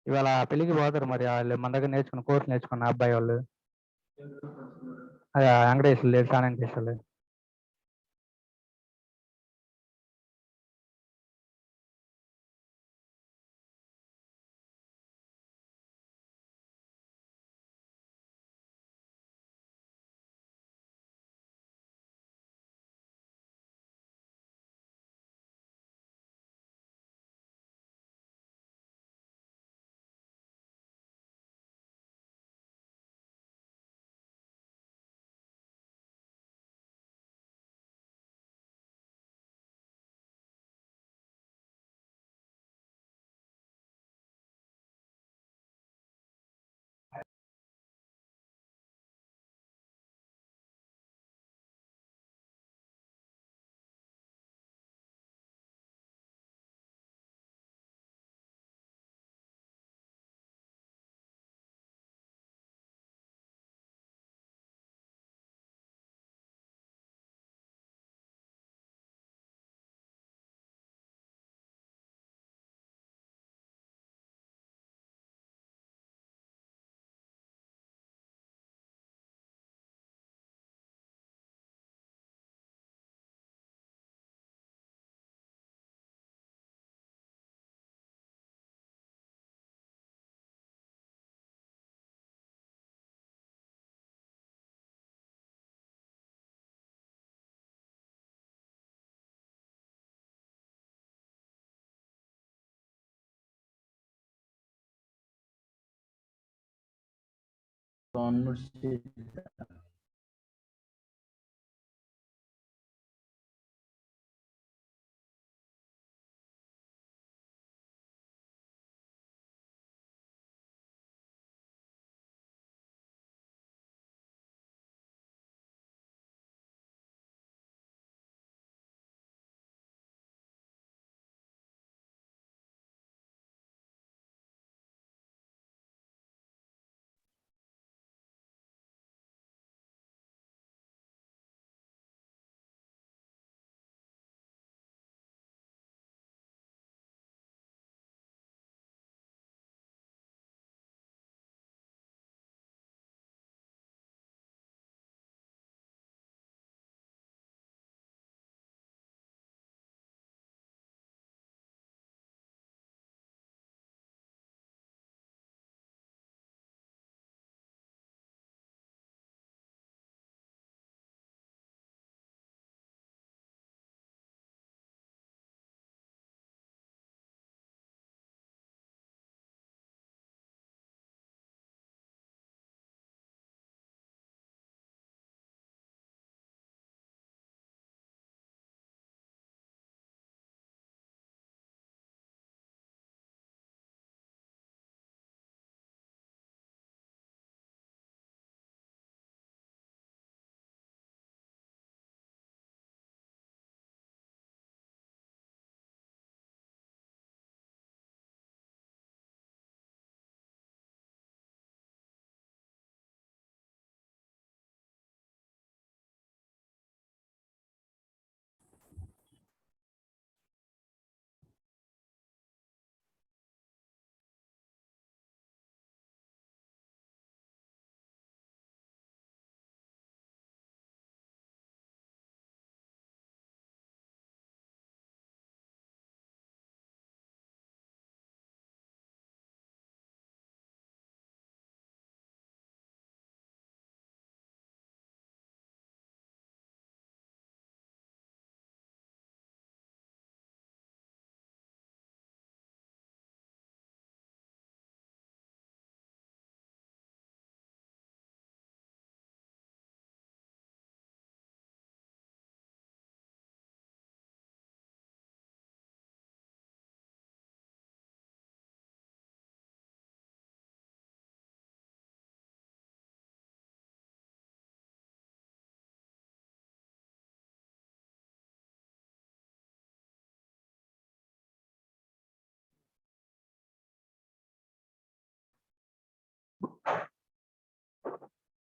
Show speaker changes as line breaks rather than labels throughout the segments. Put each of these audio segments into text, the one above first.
ఇవాళ పెళ్ళికి పోతారు మరి వాళ్ళు మన దగ్గర నేర్చుకున్న కోర్స్ నేర్చుకున్న అబ్బాయి వాళ్ళు. అదే వెంకటేశ్వరు లేదు, సాన Venkateswarlu.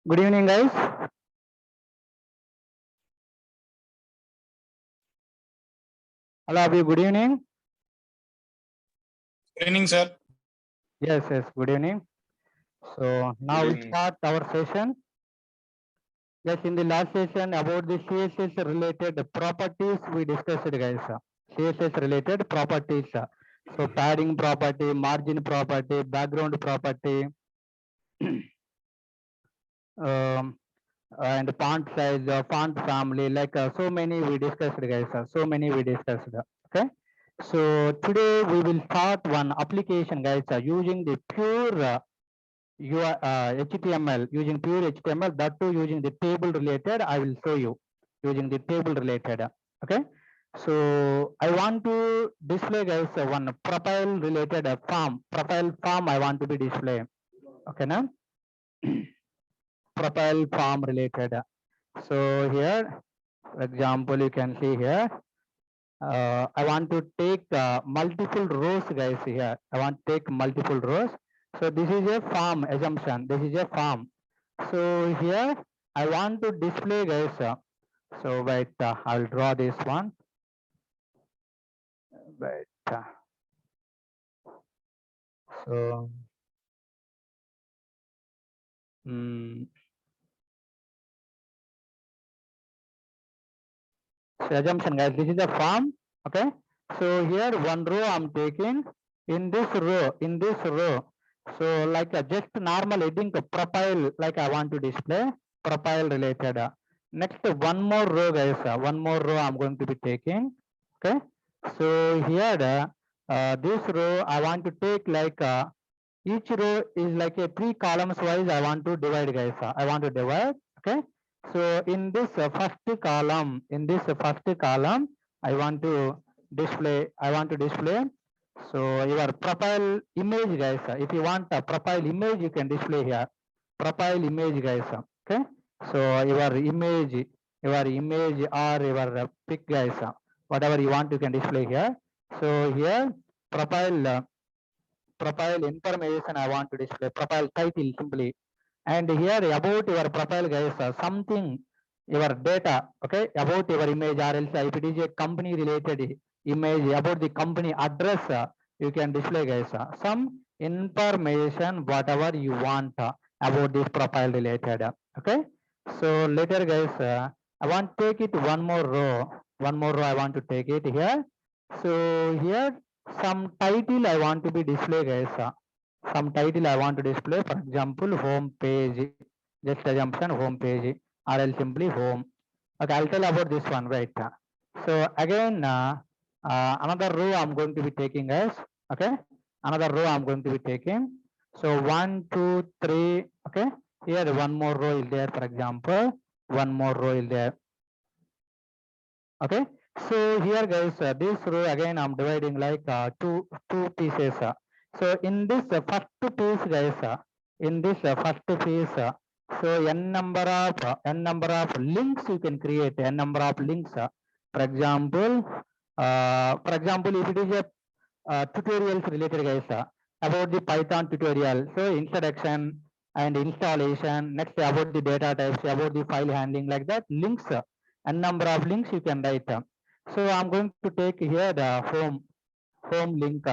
Good evening, guys. Hello, Abhi. Good evening.
Good evening, sir.
Yes, yes. Good evening. So now
Good
we'll
evening.
start our session. Yes, in the last session about the CSS related properties we discussed, guys. CSS related properties. So padding property, margin property, background property, um, and font size, font family, like so many we discussed, guys. So many we discussed. Okay. So today we will start one application, guys, using the pure HTML, using pure HTML, that too using the table related. I will show you using the table related. Okay. So I want to display, guys, one profile related form. Profile form I want to be display. Okay, now profile form related. So here, for example, you can see here. I want to take multiple rows, guys. Here I want to take multiple rows. So this is a form assumption. This is a form. So here I want to display, guys. So wait, I'll draw this one. Wait. So so assumption, guys. This is a form. Okay. So here one row I'm taking. In this row. So like just normal heading profile, like I want to display profile related. Next one more row, guys. One more row I'm going to be taking. Okay. So here this row I want to take like each row is like a 3 columns wise. I want to divide, guys. I want to divide. Okay. So in this first column, I want to display. So your profile image, guys. If you want a profile image, you can display here. Profile image, guys. Okay. So your image or your pic, guys. Whatever you want, you can display here. So here profile information I want to display. Profile title simply. And here about your profile, guys, something your data, okay, about your image, or else if it is a company related image, about the company address, you can display, guys, some information whatever you want about this profile related. Okay. So later, guys, I want to take it one more row. I want to take it here. So here some title I want to be display, guys. Some title I want to display, for example, home page, just assumption home page, or else simply home. Okay, I'll tell about this one, right? So again, another row I'm going to be taking, guys. Okay, another row I'm going to be taking. So 1, 2, 3. Okay, here one more row is there, for example, one more row is there. Okay, so here, guys, this row again I'm dividing like two pieces. So in this first piece, guys, in this first piece, so n number of links you can create, n number of links. For example, if it is a tutorials related, guys, about the Python tutorial. So introduction and installation. Next about the data types, about the file handling, like that. Links, a number of links you can write. So I'm going to take here the home link,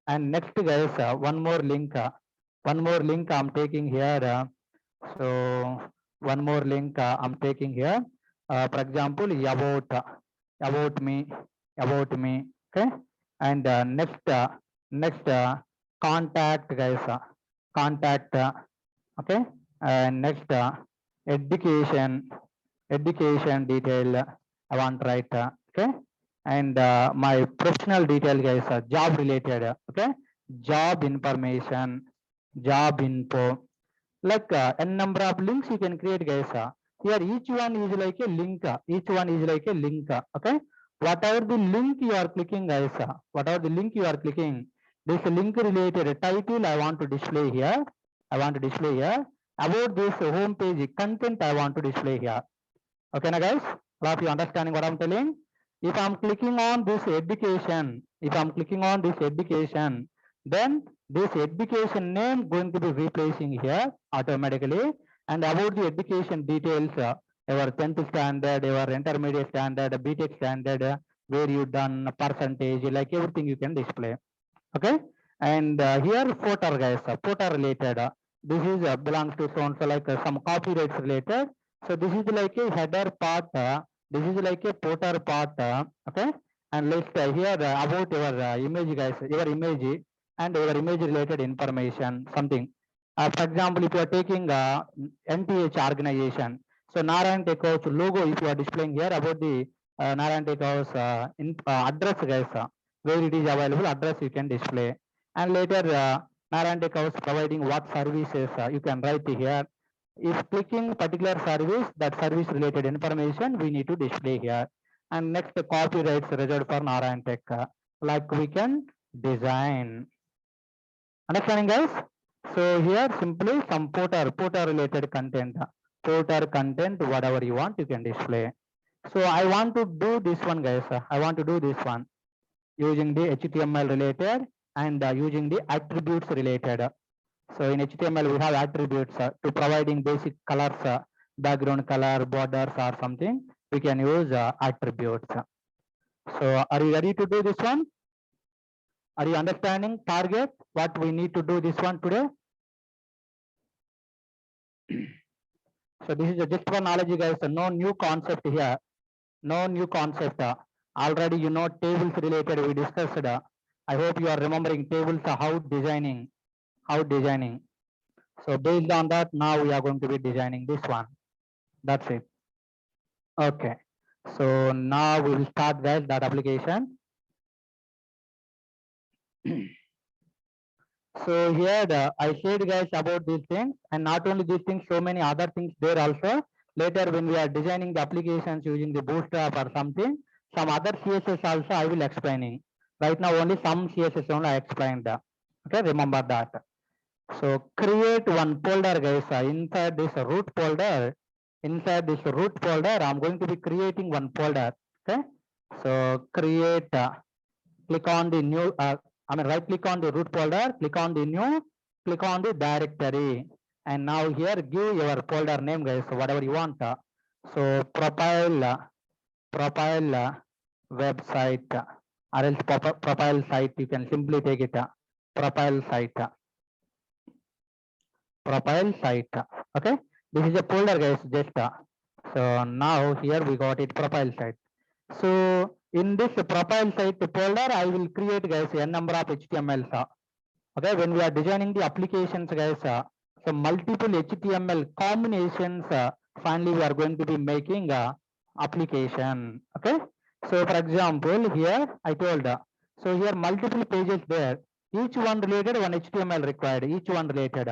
and next, guys, one more link. I'm taking here. So one more link I'm taking here. For example, about me, okay. And next contact, guys, contact, okay. And next education detail I want to write, okay. And my professional detail, guys, job related, okay. Job information, job info, like n number of links you can create, guys. Here each one is like a link, okay. Whatever the link you are clicking, guys, this link related title I want to display here. About this home page content I want to display here. Okay, now, guys, all of you understanding what I'm telling? If I'm clicking on this education, then this education name going to be replacing here automatically. And about the education details, your 10th standard, your intermediate standard, BTech standard, where you done percentage, like everything you can display. Okay. And here footer guys, footer related. This is belongs to so and so like some copyrights related. So this is like a header part. This is like a footer part. Okay. And let's here about your image guys, your image and your image related information, something. For example, if you are taking NTH organization, so Narayan Tech House logo, if you are displaying here about the Narayan Tech House address guys, where it is available, address you can display. And later Narayan Tech House providing what services you can write here. If clicking particular service, that service related information we need to display here. And next copyrights reserved for Narayan Tech, like we can design. Understanding guys? So here simply some footer related content, footer content, whatever you want, you can display. So I want to do this one guys. I want to do this one using the HTML related and using the attributes related. So in HTML we have attributes to providing basic colors, background color, borders or something. We can use attributes. So are you ready to do this one? Are you understanding target what we need to do this one today? So this is just one knowledge guys, no new concept here, no new concept. Already you know tables related we discussed. I hope you are remembering tables, how designing. So based on that, now we are going to be designing this one. That's it. Okay. So now we will start guys that application. So here I said guys about these things, and not only these things, so many other things there also. Later when we are designing the applications using the Bootstrap or something, some other CSS also I will explaining. Right now only some CSS only I explained. Okay, remember that. So create one folder guys, inside this root folder. Inside this root folder, I'm going to be creating one folder. Okay, so create, click on the new, right click on the root folder, click on the new, click on the directory, and now here give your folder name guys, whatever you want. So profile website, or else profile site, you can simply take it, profile site. Okay, this is a folder guys, just so now here we got it, profile site. So in this profile site folder, I will create guys a number of HTMLs. Okay, when we are designing the applications guys, so multiple HTML combinations, finally we are going to be making application. Okay, so for example here I told, so here multiple pages there, each one related, one HTML required, each one related.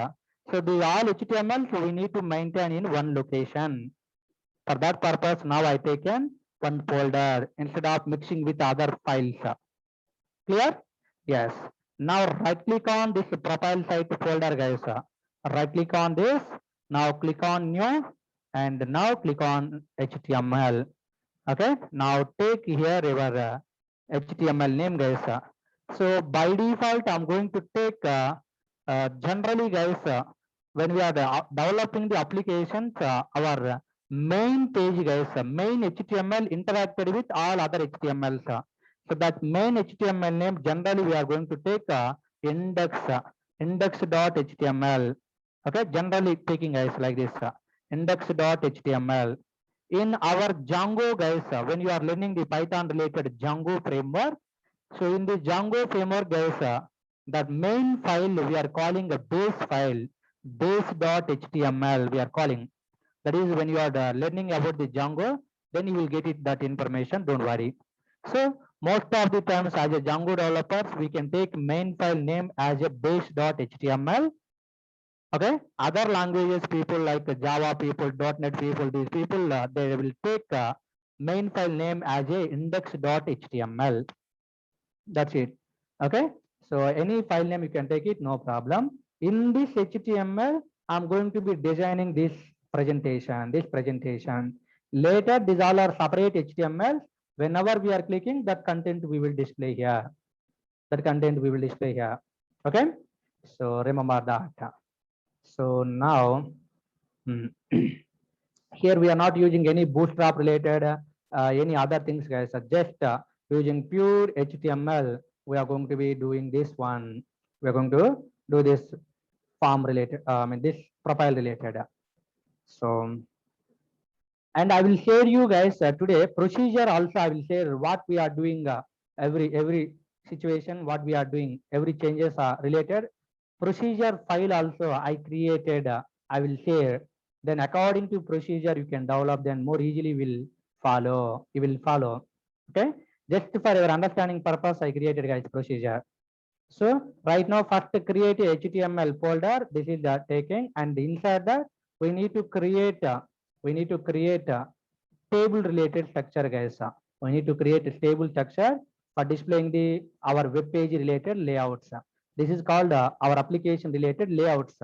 So the all HTML we need to maintain in one location. For that purpose, now I taken one folder instead of mixing with other files. Clear? Yes. Now right click on this profile site folder guys. Right click on this. Now click on new and now click on HTML. Okay. Now take here your HTML name guys. So by default, I'm going to take generally guys, when we are developing the applications, our main page guys, main HTML interacted with all other HTMLs. So that main HTML name generally we are going to take index.html. Okay, generally taking guys like this, index.html. In our Django guys, when you are learning the Python related Django framework, so in the Django framework guys, that main file we are calling a base file, base.html we are calling. That is when you are learning about the Django, then you will get it that information, don't worry. So most of the times as a Django developers, we can take main file name as a base.html. Okay, other languages people like Java people, .NET people, these people, they will take main file name as a index.html. That's it. Okay, so any file name you can take it, no problem. In this HTML, I'm going to be designing this presentation. Later, these all are separate HTML. Whenever we are clicking, that content we will display here. Okay, so remember that. So now here we are not using any Bootstrap related any other things guys, just using pure HTML. We are going to be doing this one. We're going to do this form related, this profile related. So, and I will share you guys today procedure also. I will share what we are doing every situation, what we are doing, every changes are related. Procedure file also I created. I will share. Then according to procedure you can develop. Then more easily will follow. You will follow. Okay. Just for your understanding purpose, I created guys procedure. So right now, first create a HTML folder. This is the taking, and inside that we need to create a table related structure, guys. We need to create a table structure for displaying the our web page related layouts. This is called our application related layouts.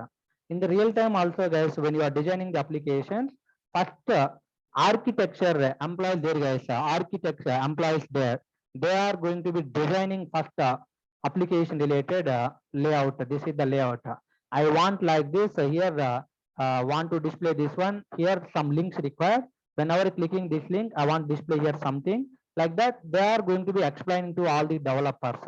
In the real time also, guys, when you are designing the application, first architecture employees there, guys. Architecture employees there. They are going to be designing first application related layout. This is the layout. I want like this here. Want to display this one here. Some links required. Whenever clicking this link, I want display here something like that. They are going to be explaining to all the developers.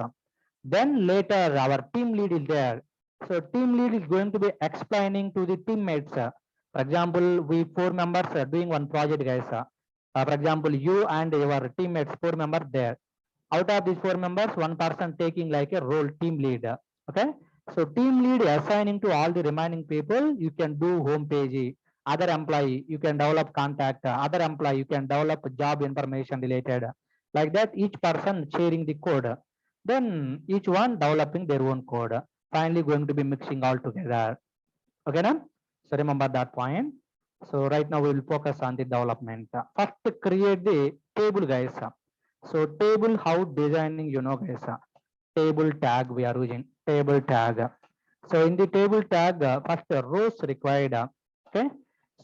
Then later our team lead is there. So team lead is going to be explaining to the teammates. For example, we 4 members are doing one project, guys. For example, you and your teammates 4 members there. Out of these 4 members, one person taking like a role team lead. Okay. So team lead assigning to all the remaining people, you can do home page. Other employee, you can develop contact. Other employee, you can develop job information related. Like that, each person sharing the code. Then each one developing their own code. Finally going to be mixing all together. Okay, now? So remember that point. So right now we will focus on the development. First create the table, guys. So table, how designing, you know, guys. Table tag we are using, table tag. So in the table tag, first rows required. Okay.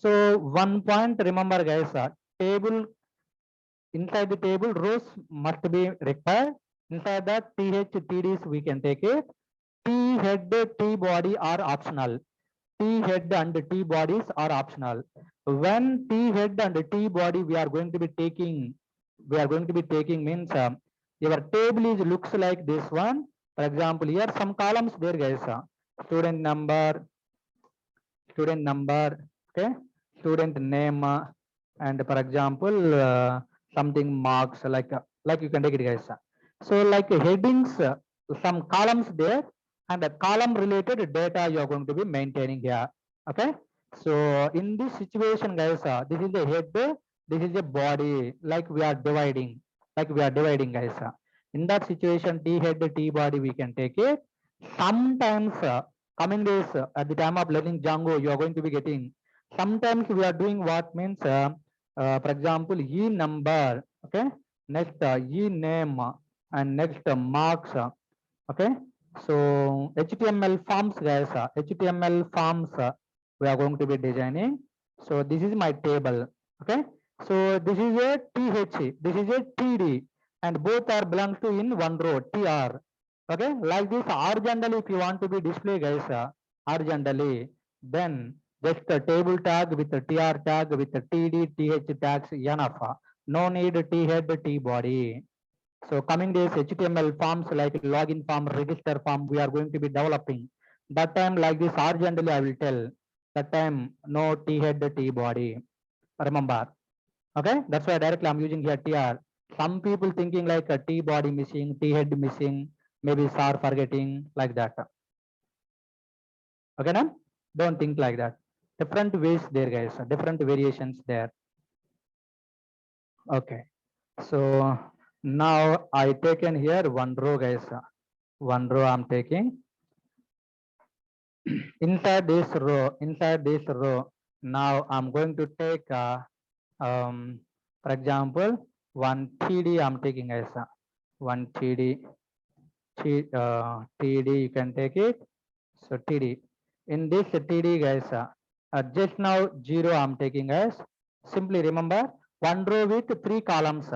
So one point, remember, guys, table, inside the table rows must be required. Inside that th, tds we can take it. T head, T body are optional. T head and T bodies are optional. When T head and T body we are going to be taking, means your table is looks like this one. For example, here some columns there, guys. Student number, okay, student name, and for example, something marks like you can take it, guys. So like headings, some columns there, and the column related data you are going to be maintaining here. Okay. So in this situation, guys, this is the head, this is a body, like we are dividing, guys. In that situation, T head, T body, we can take it. Sometimes coming days, at the time of learning Django, you are going to be getting. Sometimes we are doing what means, for example, e number, okay, next e name, and next marks, okay. So HTML forms, guys, HTML forms we are going to be designing. So this is my table, okay. So this is a th, this is a td, and both are belongs to in one row, tr. Okay, like this horizontally if you want to be display, guys, horizontally, then just a table tag with a tr tag with a td th tags enough. No need t head t body. So coming days HTML forms like login form, register form, we are going to be developing. That time like this horizontally I will tell. That time no t head t body. Remember. Okay, that's why directly I'm using here tr. Some people thinking like a t body missing, t head missing, maybe are forgetting like that. Okay, now don't think like that. Different ways there, guys. Different variations there. Okay, so now I taken here one row, guys. One row I'm taking. Inside this row, now I'm going to take for example, one td I'm taking as one td, td you can take it. So td, in this td, guys, just now 0 I'm taking as. Simply remember one row with 3 columns,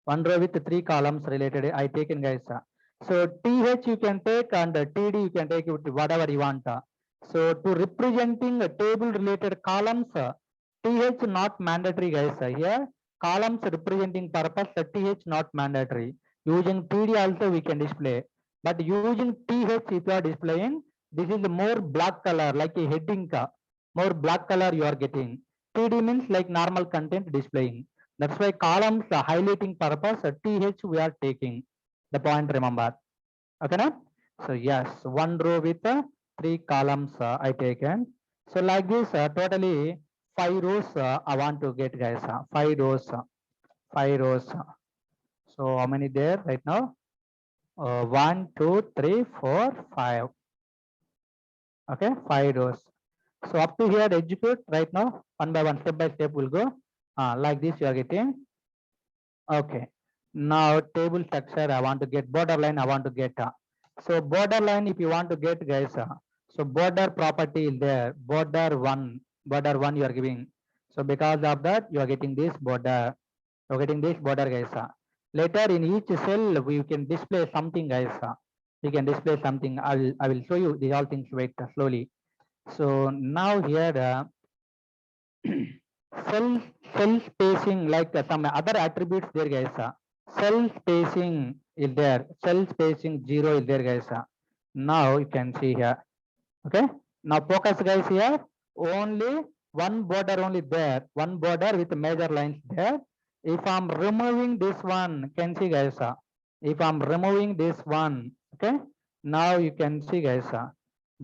one row with 3 columns related I taken, guys. So th you can take and td you can take it whatever you want. So to representing a table related columns, th not mandatory, guys. Here columns representing purpose, th not mandatory. Using td also we can display. but using th if you are displaying, this is more black color like a heading, more black color you are getting. td means like normal content displaying. That's why columns highlighting purpose th we are taking the point, remember. Okay now? So yes, one row with 3 columns I taken. So like this totally 5 rows I want to get, guys. 5 rows, 5 rows. So how many there right now? 1 2 3 4 5. Okay, 5 rows. So up to here execute right now, one by one, step by step will go. Like this you are getting. Okay, now table structure I want to get, borderline I want to get. So borderline if you want to get, guys, so border property is there, border one you are giving. So because of that you are getting this border, you are getting this border, guys. Later in each cell we can display something, guys. We can display something. I will show you these all things. Wait slowly. So now here cell cell spacing, like some other attributes there, guys. Cell spacing is there, cell spacing 0 is there, guys. Now you can see here. Okay, now focus, guys. Here only one border only there, one border with major lines there. If I'm removing this one, can see, guys. If I'm removing this one, okay, now you can see, guys,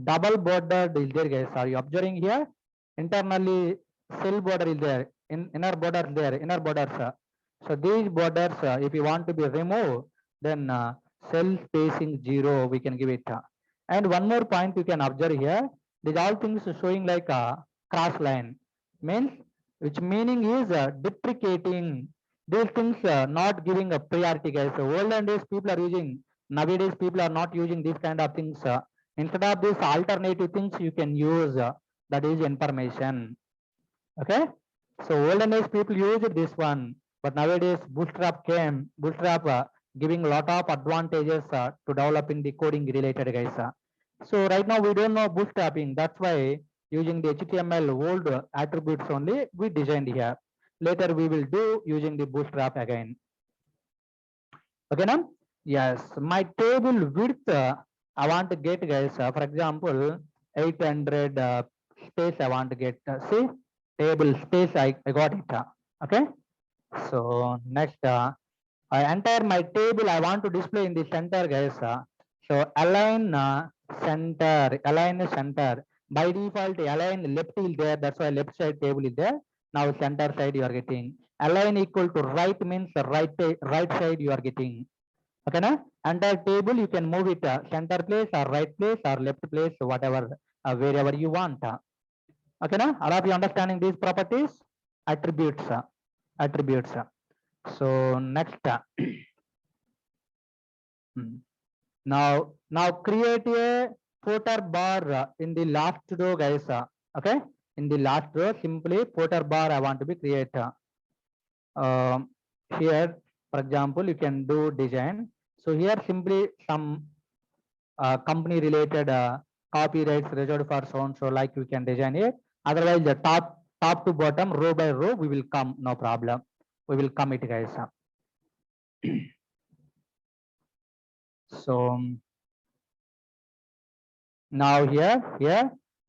double border is there, guys. Are you observing here? Internally cell border is there, inner border there, inner borders. So these borders if you want to be removed, then cell spacing 0 we can give it. And one more point you can observe here, these all things showing like a cross line, means which meaning is deprecating. These things not giving a priority, guys. So olden days people are using, nowadays people are not using these kind of things. Instead of these alternative things you can use, that is information. Okay, so olden days people used this one, but nowadays Bootstrap came. Bootstrap giving a lot of advantages to developing the coding related, guys. So right now we don't know bootstrapping, that's why using the HTML old attributes only we designed here. Later we will do using the Bootstrap again. Okay now? Yes, my table width I want to get, guys. For example 800 space I want to get. See, table space I got it. Okay, so next entire my table I want to display in the center, guys. So align center, align center. By default align left is there, that's why left side table is there. Now center side you are getting. Align equal to right means right side you are getting. Okay na? Entire table you can move it center place or right place or left place, whatever wherever you want. Okay na? All of you understanding these properties? Attributes, attributes. So next now create a footer bar in the last row, guys. Okay, in the last row simply footer bar I want to be create. Here for example you can do design. So here simply some company related copyrights reserved for so and so, like we can design it. Otherwise the top to bottom, row by row we will come, no problem, we will come it, guys. So now here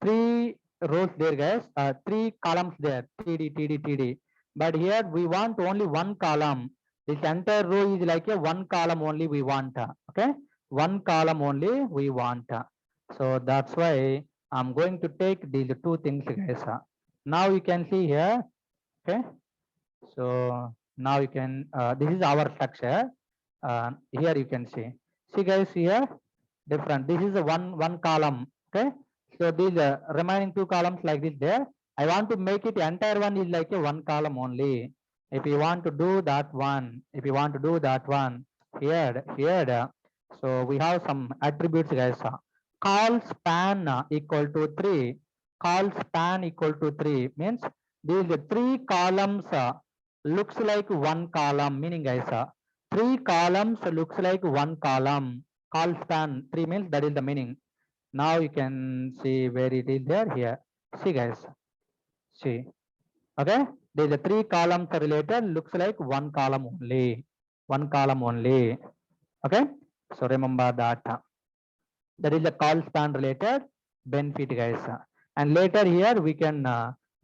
3 rows there, guys. 3 columns there, td. But here we want only one column. This entire row is like a one column only we want. Okay, one column only we want. So that's why I'm going to take these 2 things, guys. Now you can see here. Okay, so now you can this is our structure. Here you can see guys, here different. This is a one column. Okay, so these remaining 2 columns like this there. I want to make it entire one is like a one column only. If you want to do that one, here so we have some attributes, guys. Call span equal to 3. Call span equal to 3 means these 3 columns looks like one column, meaning, guys, 3 columns looks like one column. Call span 3 means that is the meaning. Now you can see where it is there. Here, see, guys, see. Okay, there's a 3 columns related, looks like one column only. Okay, So remember that. That is the call span related benefit, guys. And later here we can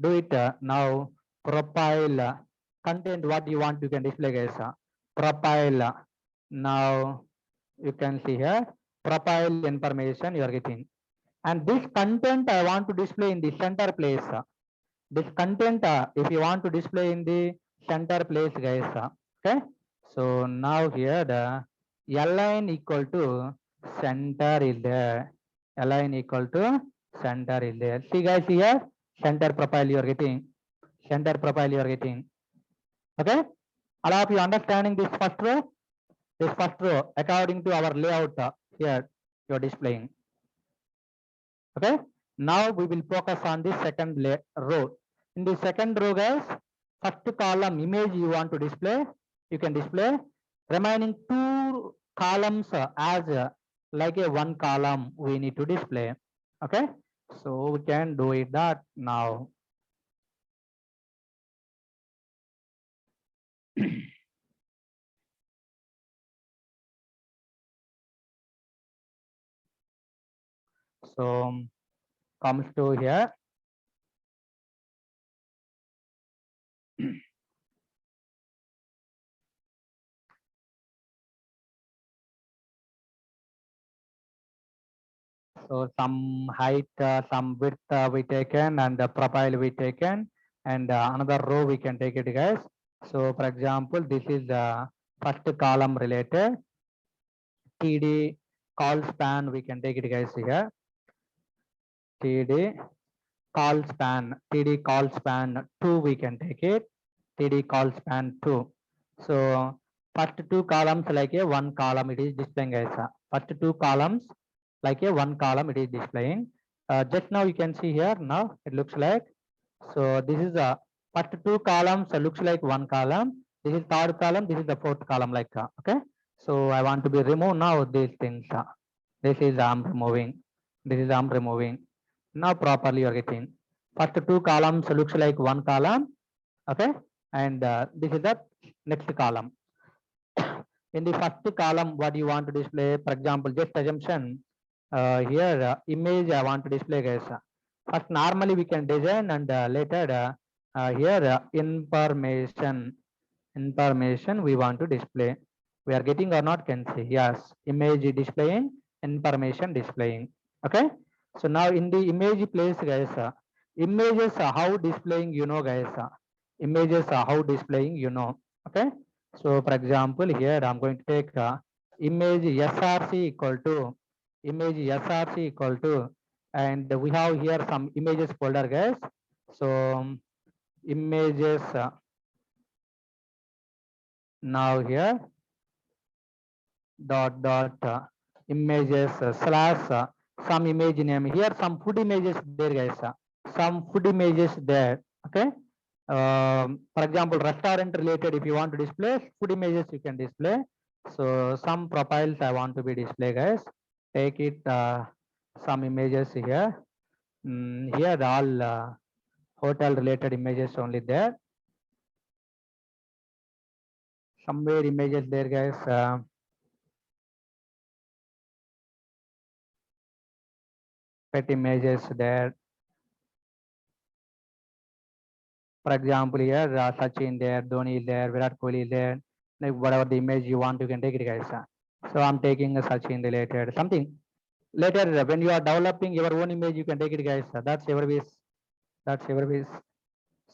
do it now. Profile content, what you want you can display, guys. Profile now you can see here profile information you are getting, and this content I want to display in the center place. This content if you want to display in the center place, guys. Okay, so now here the align equal to center is there. Align equal to center is there. See, guys, here center profile you are getting. Center profile you are getting. Okay, all of you understanding this first row? This first row according to our layout here you are displaying. Okay, now we will focus on the second row. In the second row, guys, first column image you want to display, you can display. Remaining two columns as like a one column we need to display. Okay, so we can do it that now. So comes to here. So some height, some width we taken, and the profile we taken, and another row we can take it, guys. So for example, this is the first column related TD call span. We can take it, guys, here. TD call span, TD call span 2 we can take it. TD call span 2. So first two columns like a one column it is displaying, guys. First two columns like a one column it is displaying. Just now you can see here. Now it looks like, so this is the first two columns looks like one column. This is third column. This is the fourth column, like okay. So I want to be remove now these things. This is I'm removing. This is I'm removing. Now properly you are getting. First two columns looks like one column. Okay, and this is the next column. In the first column, what you want to display? For example, just assumption here image I want to display, guys. First, normally we can design, and later here information we want to display. We are getting or not, can see. Yes, image displaying, information displaying. Okay, so now in the image place, guys, images how displaying, you know, guys. Images how displaying, you know. Okay, so for example, here I'm going to take image src equal to image src equal to, and we have here some images folder, guys. So images now here dot images slash some image name here, some food images there, guys. Some food images there. Okay, for example, restaurant related, if you want to display food images you can display. So some profiles I want to be display, guys. Take it some images here. Here all hotel related images only there. Somewhere images there, guys. Pet images there. For example, here Sachin there, Dhoni there, Virat Kohli there. Like whatever the image you want, you can take it, guys. So I'm taking a Sachin related something. Later, when you are developing your own image, you can take it, guys. That's your wish. That's your wish.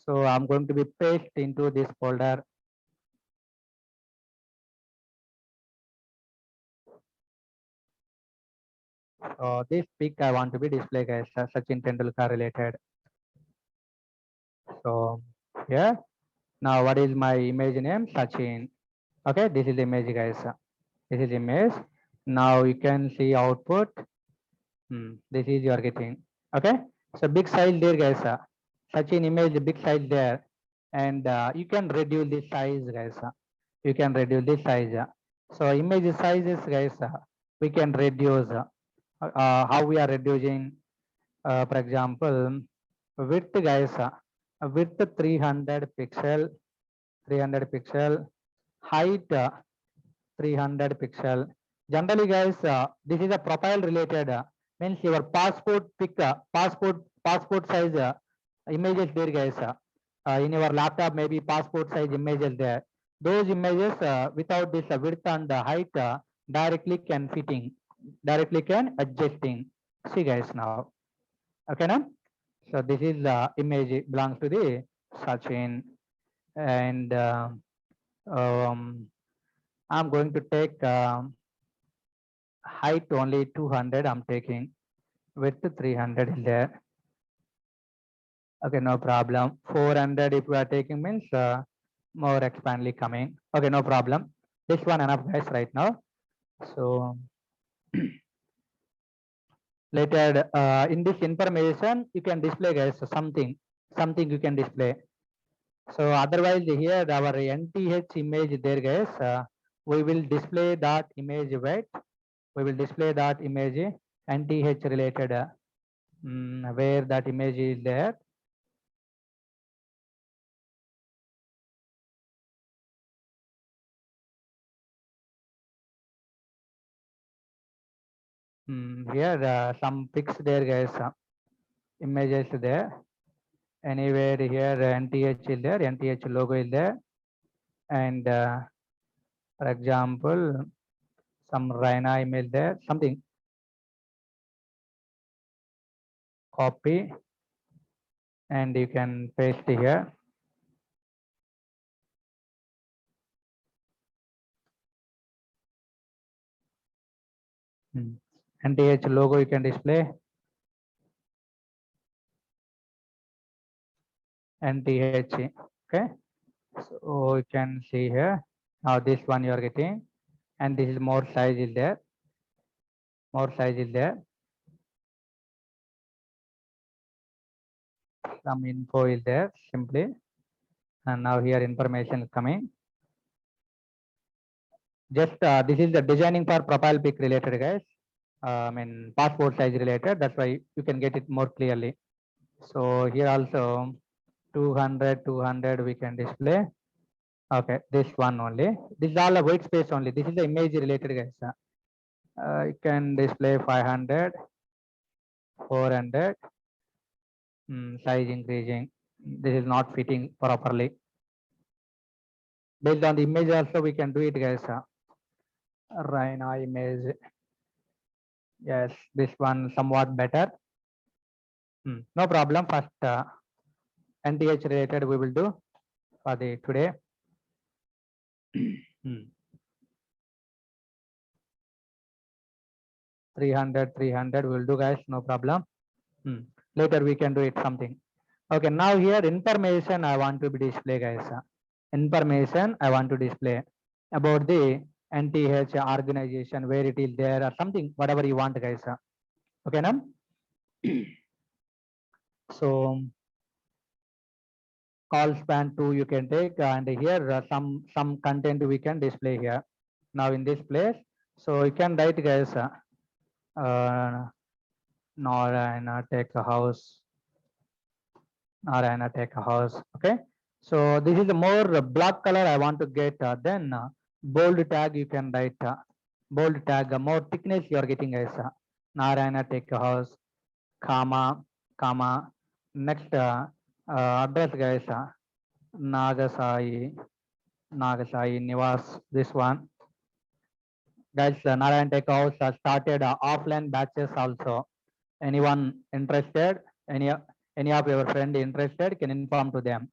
So I'm going to be paste into this folder. So this pic I want to be display, guys. Sachin Tendulkar related. So here now what is my image name? Sachin. Okay, this is the image, guys. This is image. Now you can see output. This is you are getting. Okay, so big size there, guys. Sachin image, big size there, and you can reduce this size, guys. You can reduce this size. So image sizes, guys, we can reduce. How we are reducing? For example, width, guys. Width 300 pixel, 300 pixel. Height 300 pixel. Generally, guys, this is a profile related. Means your passport pic, passport size images there, guys. In your laptop, maybe passport size images there. Those images without this width and height directly can fitting, directly can adjusting. See, guys, now. Okay, now. So this is image belongs to the Sachin, and I'm going to take height only 200. I'm taking width 300 is there. Okay, no problem. 400 if we are taking means more expandly coming. Okay, no problem. This one enough, guys, right now. So later in this information you can display, guys, something you can display. So otherwise here our NTH image there, guys, we will display that image, right? We will display that image NTH related where that image is there. Here some pics there, guys, images there. Anywhere here NTH is there, NTH logo is there, and for example some Raina image there, something copy and you can paste here. NTH logo you can display. NTH, okay. So you can see here. Now this one you are getting, and this is more size is there. More size is there. Some info is there simply, and now here information is coming. Just this is the designing for profile pic related, guys. I mean passport size related. That's why you can get it more clearly. So here also 200 we can display. Okay, this one only. This is all a white space only. This is the image related, guys. You can display 500, 400. Size increasing. This is not fitting properly. Based on the image also we can do it, guys. Raina image. Yes, this one somewhat better. No problem. First NTH related we will do for the today. 300 we will do, guys, no problem. Later we can do it something. Okay, now here information I want to be display, guys. Information I want to display about the NTH organization, where it is there or something, whatever you want, guys. Okay, now. So call span 2 you can take, and here some content we can display here. Now in this place, so you can write, guys, Narayana take a house. Narayana take a house. Okay. So this is a more black color I want to get. Then bold tag you can write. Bold tag, more thickness you are getting, guys. Narayana take a house. Comma. Next address, guys. Nagasai Nivas. This one. Guys, Narayana take a house started offline batches also. Anyone interested? Any of your friend interested can inform to them.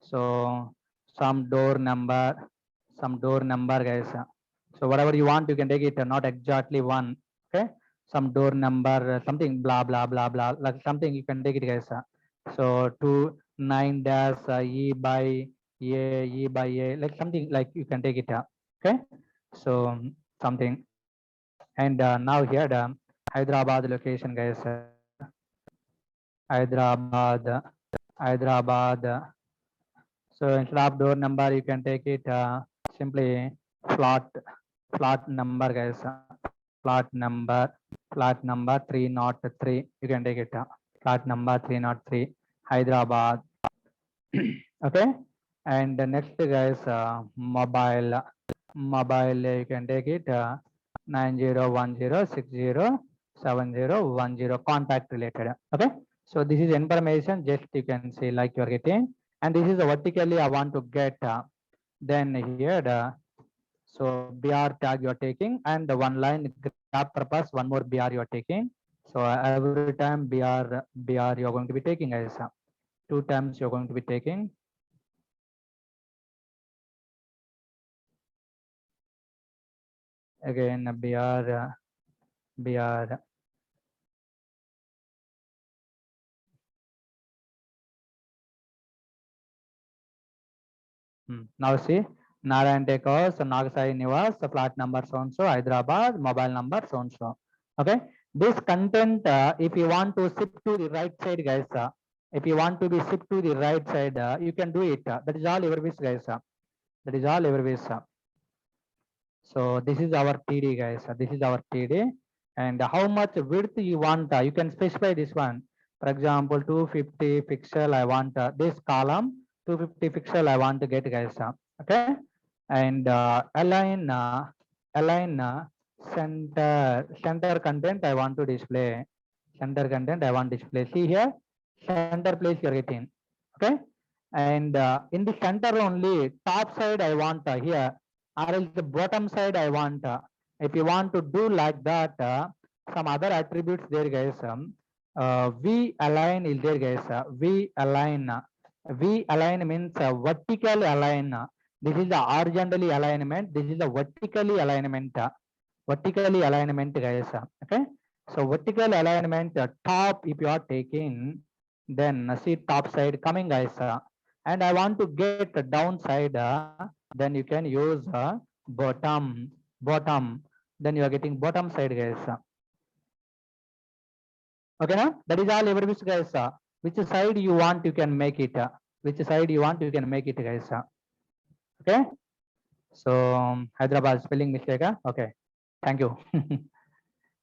So some door number, guys. So whatever you want you can take it, not exactly one. Okay, some door number, something blah blah blah blah, like something you can take it, guys. So 29 dash E by A, like something like you can take it. Okay, so something. And now here the Hyderabad location, guys. Hyderabad. So instead of door number, you can take it simply flat number, guys. Flat number 303. You can take it flat number 303, Hyderabad. Okay. And the next, guys, mobile. You can take it 9010607010 contact related. Okay, so this is information, just you can see like you are getting, and this is vertically I want to get, then here the, so BR tag you are taking, and the one line grab purpose, one more BR you are taking. So every time BR you are going to be taking as 2 times you are going to be taking. Again BR. Now see, Narayan Decors, Nagasai Nivas, the flat number so and so, Hyderabad, mobile number so and so. Okay, this content, if you want to shift to the right side, guys, if you want to be shift to the right side, you can do it. That is all your wish, guys. That is all your wish. So this is our TD, guys. This is our TD, and how much width you want, you can specify this one. For example, 250 pixel. I want this column 250 pixel. I want to get, guys. Okay, and align center content. I want to display center content. I want display. See here, center place you are getting. Okay, and in the center only, top side I want here, or else the bottom side I want. If you want to do like that, some other attributes there, guys. V align is there, guys. V align means vertical align. This is the horizontally alignment. This is the vertically alignment. Vertically alignment, guys. Okay. So vertical alignment, top if you are taking, then see top side coming, guys. And I want to get the downside, then you can use bottom. Then you are getting bottom side, guys. Okay, now that is all every wish, guys. Which side you want, you can make it. Which side you want, you can make it, guys. Okay. So Hyderabad spelling mistake. Okay. Thank you.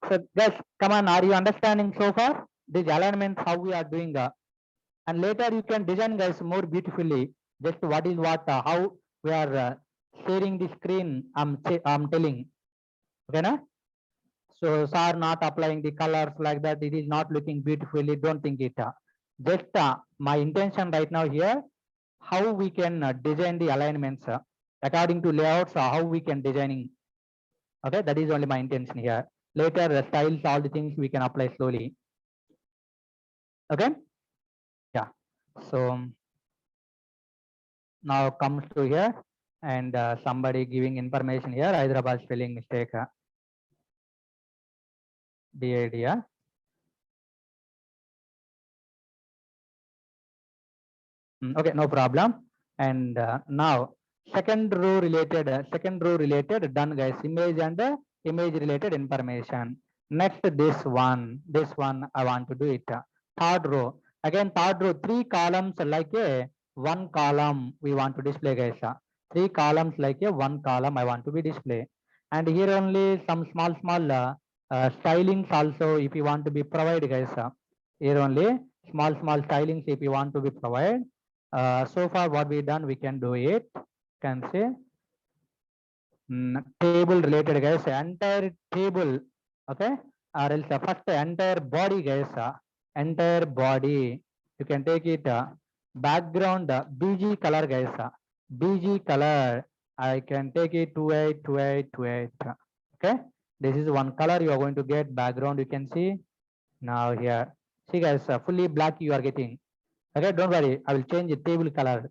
So guys, come on, are you understanding so far? This alignment how we are doing, and later you can design, guys, more beautifully. Just what is what, how we are sharing the screen. I'm telling. Okay, na? So sir not applying the colors like that. It is not looking beautifully. Don't think it. Just my intention right now here, how we can design the alignments according to layouts. How we can designing. Okay, that is only my intention here. Later the styles, all the things we can apply slowly. Okay. Yeah. So now comes to here, and somebody giving information here. Hyderabad spelling mistake. DID. Okay, no problem. And now second row related done, guys. Image and image related information. Next, this one I want to do it. Third row, again third row, 3 columns like a 1 column we want to display, guys. 3 columns like a 1 column I want to be display. And here only some small stylings also if you want to be provide, guys. Here only small stylings if you want to be provide. So far what we done, we can do it. Can say table related, guys. Entire table. Okay, or else first entire body, guys. Entire body you can take it. Background BG color, guys. BG color I can take it 282828. Okay, this is one color you are going to get. Background you can see now here. See, guys, fully black you are getting. Okay, don't worry, I will change the table color.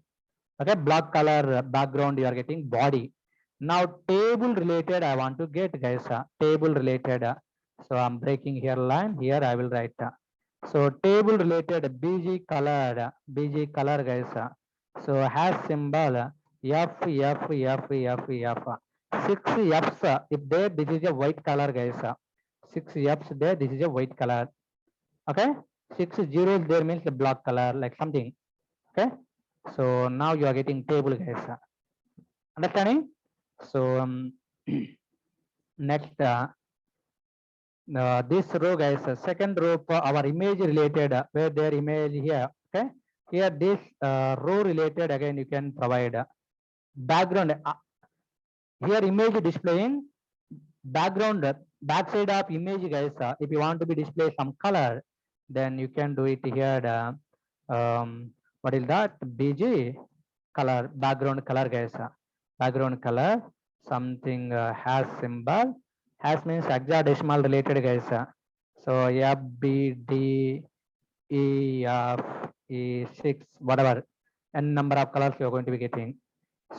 Okay, black color background you are getting. Body. Now table related I want to get, guys. Table related. So I'm breaking here line. Here I will write. So table related BG color, guys. So has symbol F. 6 F's. If there, this is a white color, guys. 6 F's there. This is a white color. Okay, 6 zeros there means the black color, like something. Okay, so now you are getting table, guys. Understanding? So next, this row, guys, second row for our image related, where their image here. Okay, here this row related, again you can provide background. Here image displaying background backside of image guys, if you want to be display some color, then you can do it here. What is that? BG color, background color guys. Background color, something has symbol, has means hexadecimal related guys. So FBD E6 whatever, n number of colors you are going to be getting.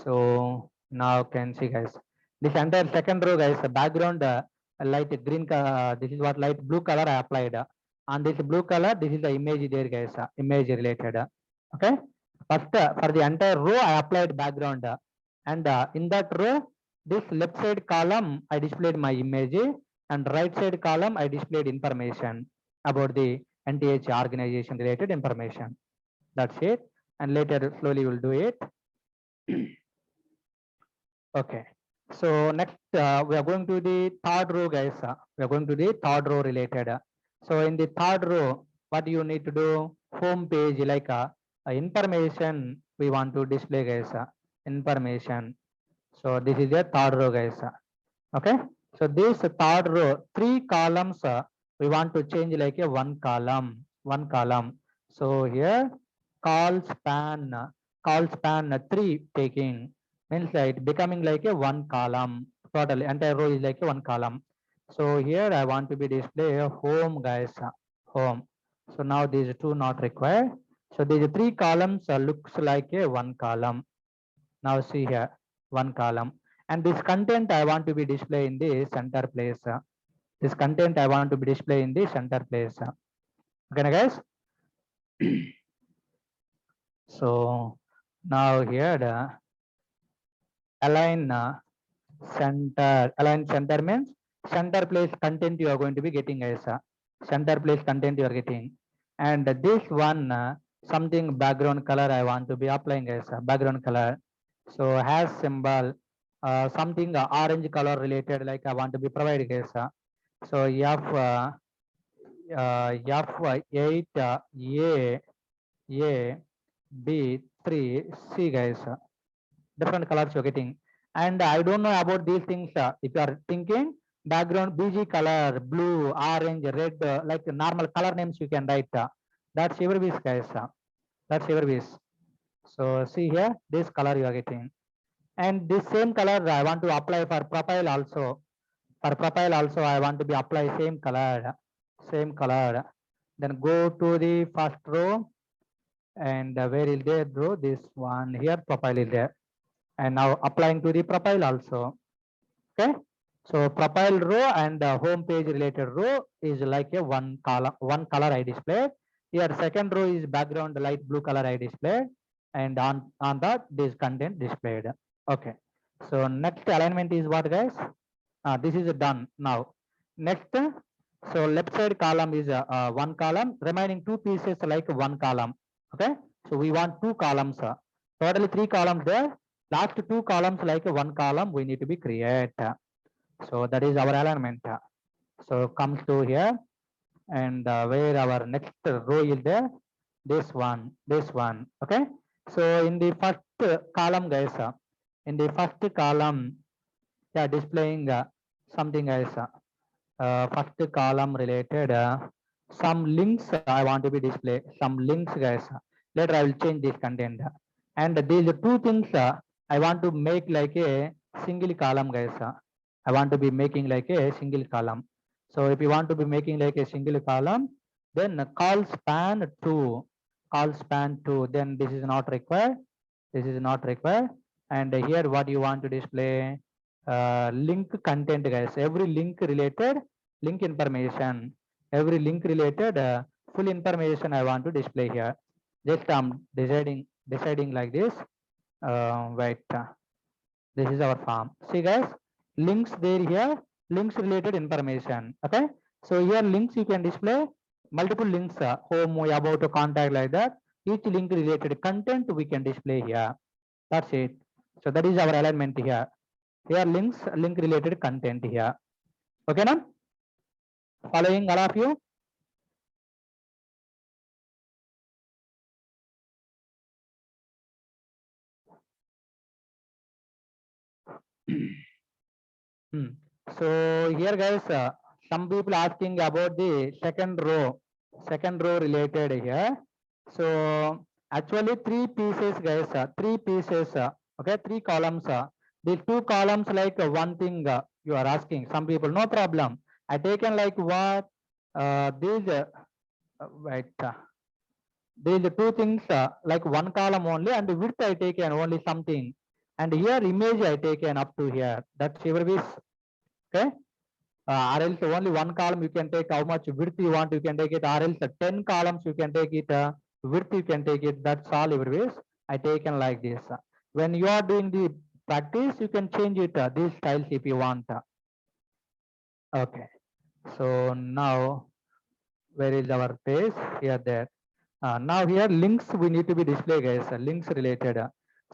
So now can see guys, this entire second row guys, the background light green color, this is what light blue color I applied. On this blue color, this is the image there guys, image related. Okay, first for the entire row I applied background, and in that row, this left side column I displayed my image, and right side column I displayed information about the NTH organization related information. That's it, and later slowly we'll do it. Okay, so next we are going to the third row guys. We are going to the third row related. So in the third row, what you need to do? Home page, like information we want to display guys. Information. So this is the third row guys. Okay, so this third row, 3 columns we want to change like a one column. So here call span 3 taking means like becoming like a one column, totally entire row is like a one column. So here I want to be display a home guys, home. So now these two not required. So these 3 columns looks like a one column. Now see here, one column, and this content I want to be display in the center place. This content I want to be display in the center place. Okay guys. So now here the align center means center place content you are going to be getting guys. Center place content you are getting, and this one something background color I want to be applying guys, background color. So has symbol something orange color related like I want to be provided guys. So F8 A B3 C guys, different colors you're getting, and I don't know about these things. If you are thinking background BG color, blue, orange, red, like normal color names you can write. That's your wish guys. That's your wish. So see here, this color you are getting, and this same color I want to apply for profile also. For profile also I want to be apply same color, same color. Then go to the first row, and where is there row? This one here, profile is there, and now applying to the profile also. Okay, so profile row and home page related row is like a one color I displayed. Here second row is background light blue color I displayed, and on that this content displayed. Okay, so next alignment is what guys? This is done now. Next, so left side column is one column, remaining 2 pieces like one column. Okay, so we want 2 columns. Totally 3 columns there. Last 2 columns like one column we need to be create. So that is our alignment. So comes to here, and where our next row is there, this one. Okay, so in the first column guys, in the first column, yeah, displaying something else. First column related some links I want to be display, some links guys. Later I will change this content, and these 2 things I want to make like a single column guys. I want to be making like a single column. So if you want to be making like a single column, then call span 2, then this is not required, and here what you want to display, link content guys, every link related link information, every link related full information I want to display here. Just I'm deciding like this. Wait, this is our form. See guys, links there here, links related information. Okay, so here links you can display multiple links, home, about, contact, like that. Each link related content we can display here. That's it. So that is our alignment here. Here links, link related content here. Okay now, following all of you? So here guys, some people asking about the second row related here. So actually three pieces guys, three pieces, okay, three columns. The two columns like one thing you are asking. Some people, no problem. I taken like what these wait. These two things like one column only, and width I taken only something, and here image I taken up to here. That's your wish, okay. Or else only one column you can take how much width you want, you can take it, or else 10 columns you can take it, width you can take it. That's all your wish. I taken like this. When you are doing the practice, you can change it these styles if you want. Okay. So now where is our page? Here there. Now here links we need to be display guys, links related.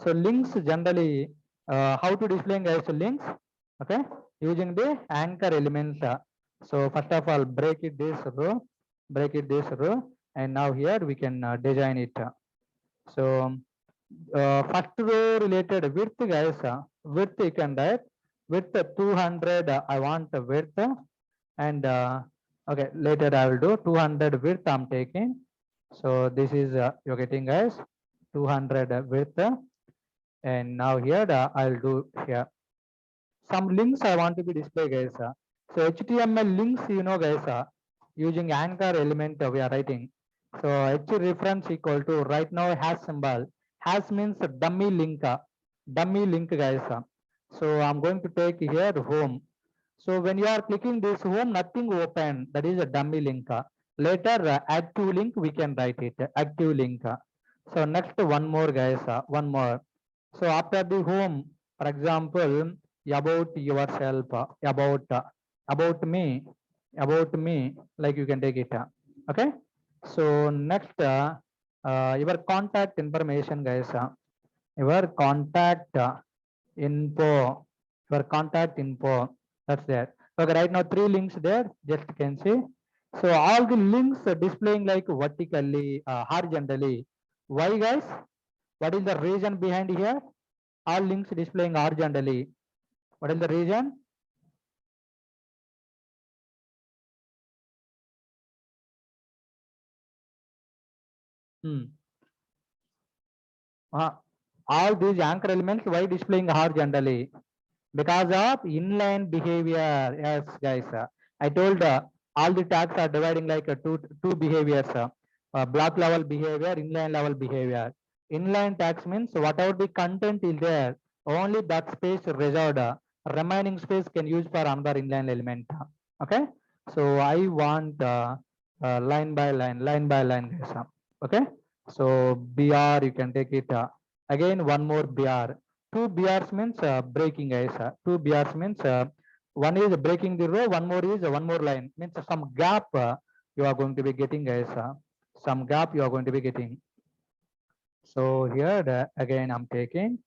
So links generally, how to display guys links, okay, using the anchor elements. So first of all break it this row, and now here we can design it. So first row related width guys, width you can write width 200, I want the width, and okay, later I will do 200 width I'm taking. So this is you're getting guys 200 width, and now here I'll do here some links I want to be displayed guys. So HTML links, you know guys, using anchor element we are writing. So h reference equal to right now hash symbol. Hash means dummy link, guys. So I'm going to take here home. So when you are clicking this home, nothing open. That is a dummy link. Later active link we can write it. Active link. So next one more guys. One more. So after the home, for example, about yourself, about me, like you can take it. Okay. So next, your contact information, guys. Your contact info, your contact info. That's there. Okay, right now three links there. Just you can see. So all the links are displaying like vertically, horizontally. Why, guys? What is the reason behind here? All links displaying horizontally. What is the reason? Uh, all these anchor elements why displaying horizontally? Because of inline behavior. Yes, guys. I told all the tags are dividing like two behaviors. Block level behavior, inline level behavior. Inline tags means whatever the content is there, only that space reserved. Remaining space can use for another inline element. Okay. So I want line by line, guys. Okay. So BR you can take it. Again one more BR. Two BRs means breaking, guys. Two BRs means one is breaking the row, one more is one more line, means some gap you are going to be getting, guys. Some gap you are going to be getting. So here again I'm taking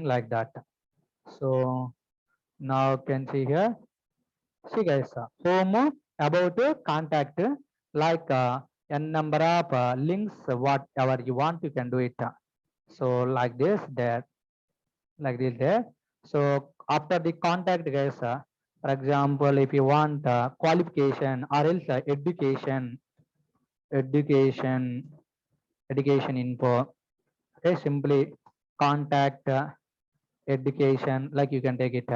like that. So now can see here. See guys, home about contact, like n number of links, whatever you want you can do it. So like this there, like this there. So after the contact guys, for example, if you want qualification or else education education info, okay, simply contact education, like you can take it.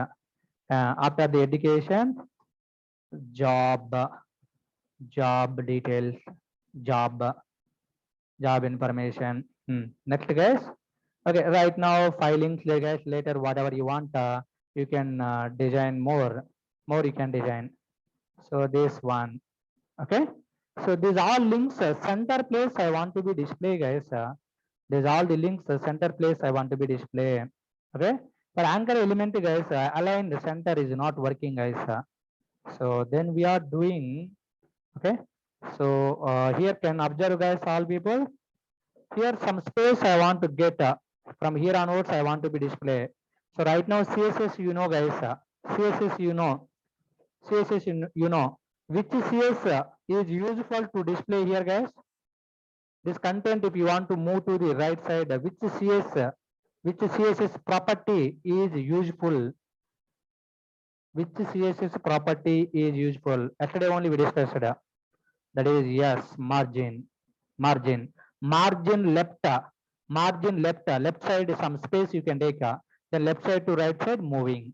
After the education, job details, job information. Next guys. Okay, right now filings, guys, later whatever you want, you can design more you can design. So this one, okay. So these all links, center place I want to be display, guys. These all the links, center place I want to be display. Okay. For anchor element, guys, align the center is not working, guys. So then we are doing, okay. So here can observe, guys, all people. Here some space I want to get, from here onwards I want to be display. So right now CSS, you know, guys, CSS, you know, CSS, you know, which CSS is useful to display here, guys. This content, if you want to move to the right side, which CSS property is useful? which CSS property is useful? Yesterday only we discussed. That is yes, margin, margin, margin left, left side some space you can take. Then left side to right side moving,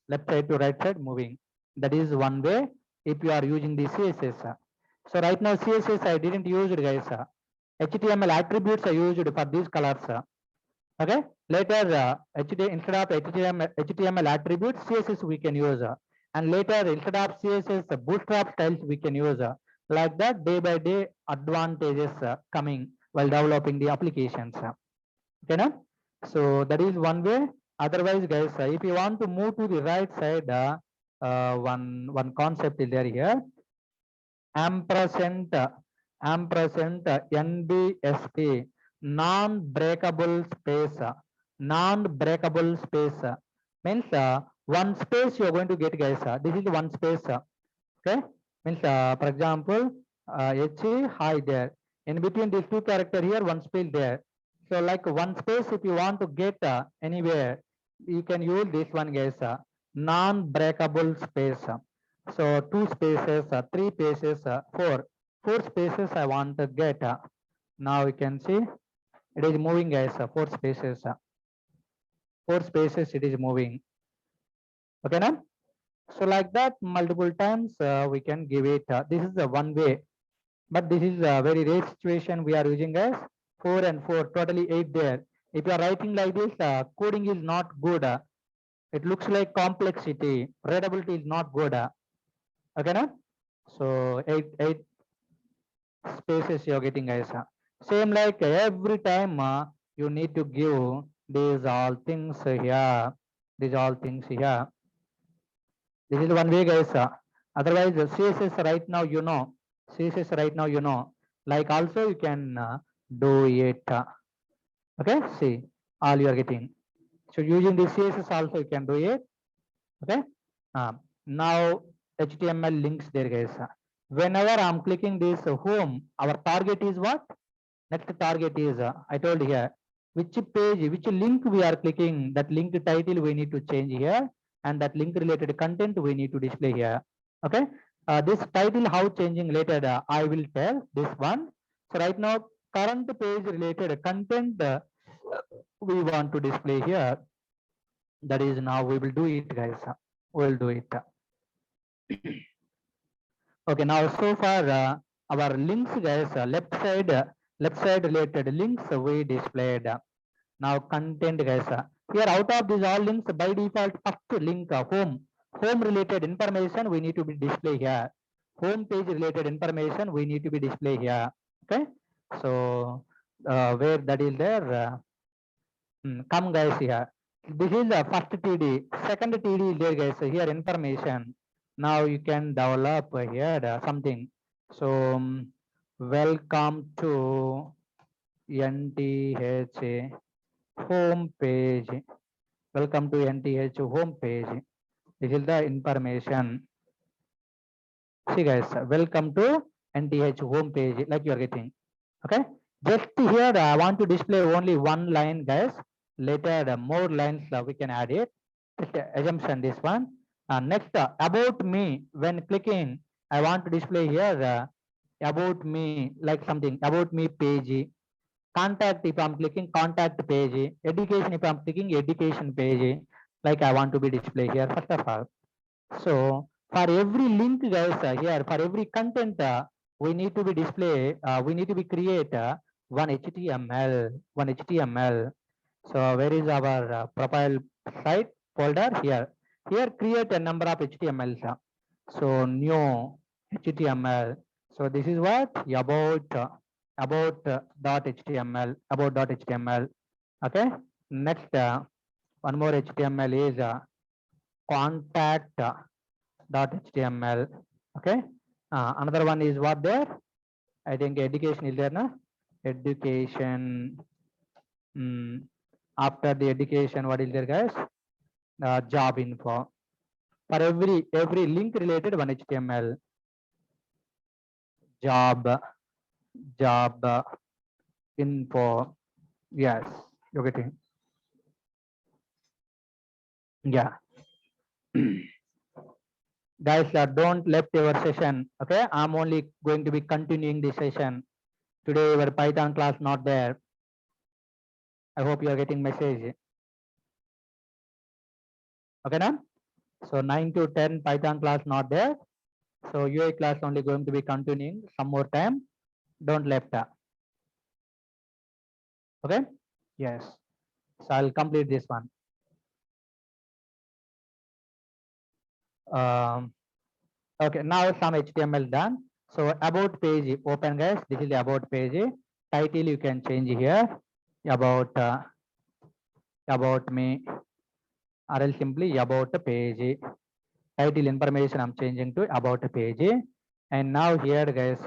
left side to right side moving. That is one way if you are using the CSS. So right now CSS I didn't use it, guys. HTML attributes are used for these colors. Okay, later instead of HTML attributes, CSS we can use, and later instead of CSS bootstrap styles we can use. Like that, day by day advantages coming while developing the applications. Okay, now? So that is one way. Otherwise, guys, if you want to move to the right side, one concept is there here. ampersand NBSP, non-breakable space, non-breakable space means one space you are going to get, guys. This is one space. Okay, means for example, H hi there. In between these two characters here, one space there. So like one space, if you want to get anywhere, you can use this one, guys. Non-breakable space. So two spaces, three spaces, four spaces I want to get. Now you can see it is moving, guys. Four spaces, it is moving. Okay, now. So like that, multiple times we can give it. This is the one way, but this is a very rare situation we are using, guys. 4 and 4, totally 8 there. If you are writing like this, coding is not good. It looks like complexity. Readability is not good. Okay, now. So eight spaces you are getting, guys. Same like every time you need to give these all things here. These all things here. This is one way, guys. Otherwise, CSS right now you know. CSS right now you know. Like also you can do it. Okay, see all you are getting. So using the CSS also you can do it. Okay. Now HTML links there, guys. Whenever I'm clicking this home, our target is what? Next target is I told here which page, which link we are clicking. That link title we need to change here, and that link related content we need to display here. Okay. This title how changing later I will tell this one. So right now current page related content we want to display here. That is now we will do it, guys. We'll do it. Okay, now so far our links, guys, left side related links we displayed. Now content, guys. Here out of these all links, by default first link home related information we need to be display here. Home page related information we need to be display here. Okay, so where that is there, come, guys, here. This is the first TD. Second TD is there, guys. Here information. Now you can develop here something. So welcome to NTH home page. Welcome to NTH home page. This is the information. See, guys, welcome to NTH home page, like you are getting. Okay, just here I want to display only one line, guys. Later more lines we can add it. Just assumption this one. Next about me, when clicking I want to display here about me, like something about me page. Contact, if I'm clicking contact page. Education, if I'm clicking education page, like I want to be display here first of all. So for every link, guys, here for every content we need to be display, we need to be create one HTML. So where is our profile site folder? Here create a number of HTMLs. So new HTML. So this is what about dot HTML, about dot HTML. Okay, next one more HTML is contact dot HTML. Okay, another one is what there? I think education is there, na? Education. After the education, what is there, guys? Job info. For every link related one HTML. Job info. Yes, you're getting. Yeah. Guys, don't left your session. Okay, I'm only going to be continuing the session. Today your Python class not there. I hope you are getting message. Okay, now? So 9 to 10 Python class not there. So UI class only going to be continuing some more time. Don't left. Okay? Yes. So I'll complete this one. Okay, now some HTML done. So about page open, guys. This is the about page. Title you can change here. About me, or else simply about the page. Title information I'm changing to about the page. And now here, guys,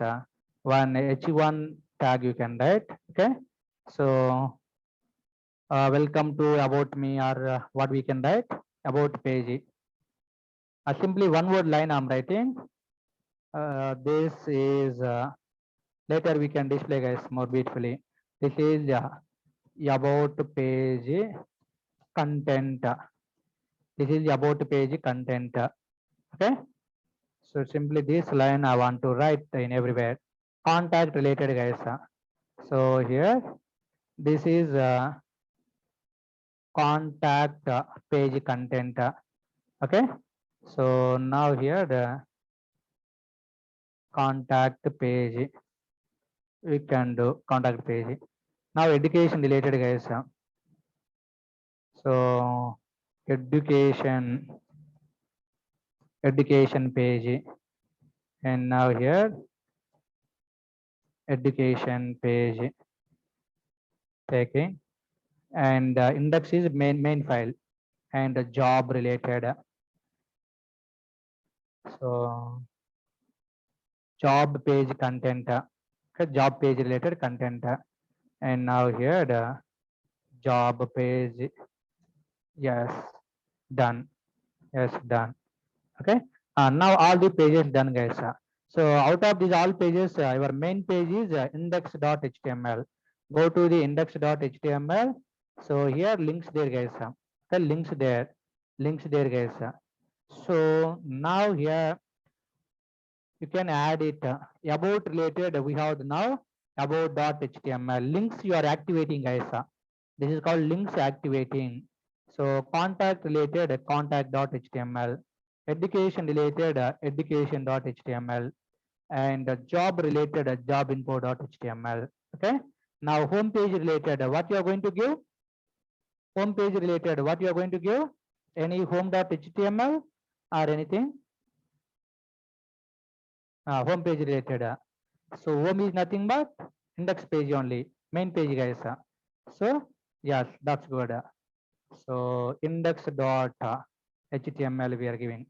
one H1 tag you can write. Okay. So welcome to about me, or what we can write about page. Simply one word line I'm writing. This is later we can display, guys, more beautifully. This is about page content. This is about page content. Okay. So simply this line I want to write in everywhere. Contact related, guys. So here this is contact page content. Okay. So now here the contact page we can do contact page. Now education related, guys. So education page, and now here education page taking, and index is main file, and job related. So job page content, okay, job page related content, and now here the job page. Yes, done. Yes, done. Okay. Now all the pages done, guys. So out of these all pages, your main page is index.html. Go to the index.html. So here links there, guys. The links there, guys. So now here you can add it. About related, we have now about.html. Links you are activating, guys. This is called links activating. So contact related, contact.html. Education related, education.html. And job related, job info.html. Okay. Now home page related, what you are going to give? Home page related, what you are going to give? Any home.html or anything? Home page related. So home is nothing but index page only, main page, guys. So yes, that's good. So index.html we are giving.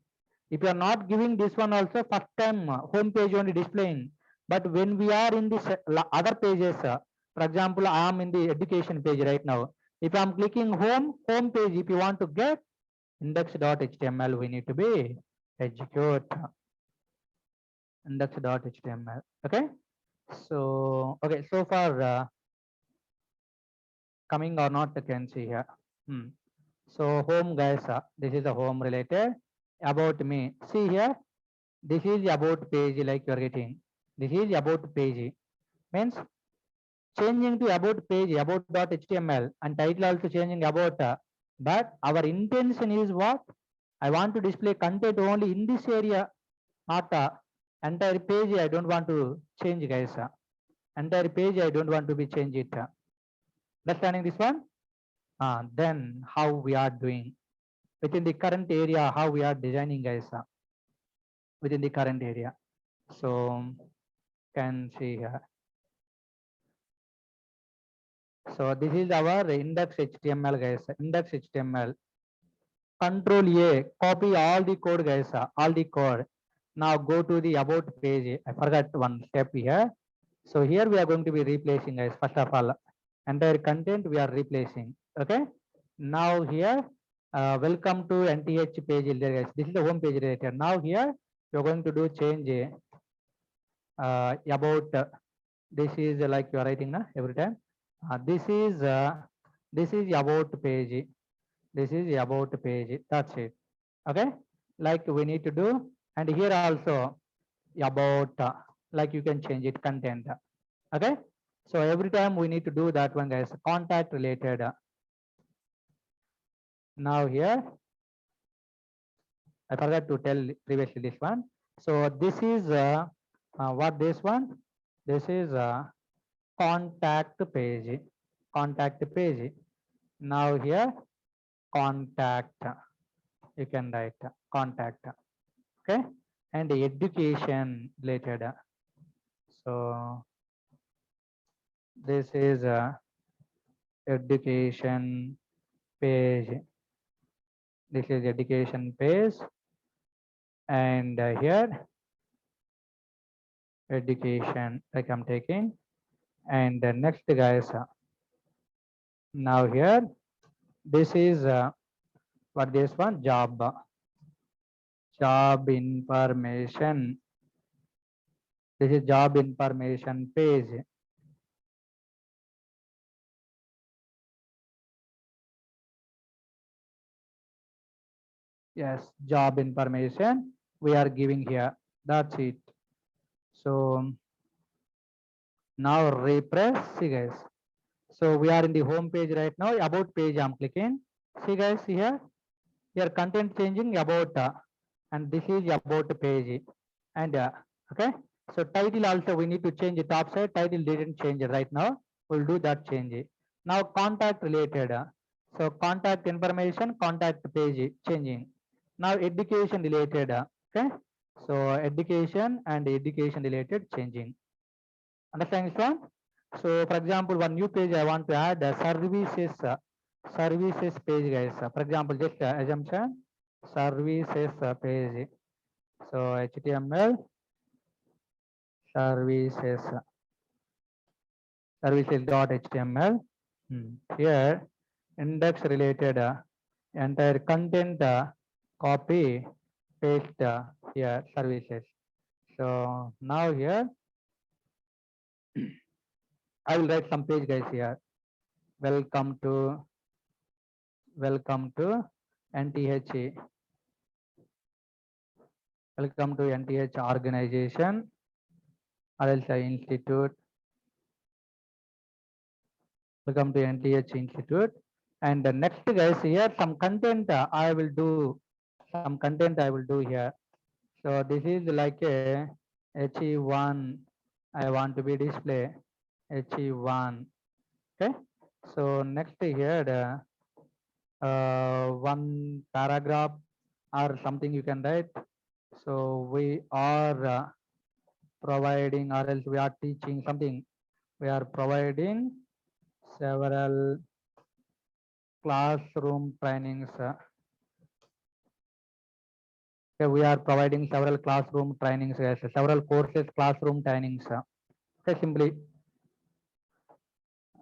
If you are not giving this one also, first time home page only displaying. But when we are in this other pages, for example, I am in the education page right now. If I am clicking home page, if you want to get index.html, we need to be execute index.html. Okay. So okay, so far coming or not, you can see here. So home, guys, this is the home related. About me, see here, this is about page, like you are getting. This is about page, means changing to about page, about.html, and title also changing about. But our intention is what? I want to display content only in this area, not entire page. I don't want to change, guys. Entire page I don't want to be change it. Understanding this one? Then how we are doing within the current area, how we are designing, guys, within the current area. So can see here. So this is our index HTML, guys. Index HTML. Control A, copy all the code, guys. All the code. Now go to the about page. I forgot one step here. So here we are going to be replacing, guys. First of all, entire content we are replacing. Okay. Now here, welcome to NTH page there, guys. This is the home page related. Now here you're going to do change about. This is like you are writing na every time. This is about page. This is about page. That's it. Okay. Like we need to do And here also about like you can change it content. Okay, so every time we need to do that one, guys. Contact related. Now here I forgot to tell previously this one. So this is what this one. This is contact page. Contact page. Now here contact. You can write contact. Okay, and education related. So this is education page. This is education page, and here education like I'm taking, and next guys. Now here this is what this one, job information. This is job information page. Yes, job information we are giving here. That's it. So now refresh. See guys. So we are in the home page right now. About page I'm clicking. See guys here. Here content changing about and this is about page. And okay. So title also we need to change the top side. Title didn't change it right now. We'll do that change. Now contact related. So contact information, contact page changing. Now education related. Okay. So education and education related changing. Understand this one? So for example, one new page I want to add services page, guys. For example, just assumption services page. So HTML services services.html. Here index related entire content copy paste here services. So now here I will write some page, guys, here. Welcome to NTH. Welcome to NTH organization or else institute. Welcome to NTH institute. And the next, guys, here some content I will do. Some content I will do here. So this is like a HE1. I want to be display HE1. Okay. So next here the one paragraph or something you can write. So we are providing or else we are teaching something. We are providing several classroom trainings. Okay, we are providing several classroom trainings, yes, several courses, classroom trainings. Okay, simply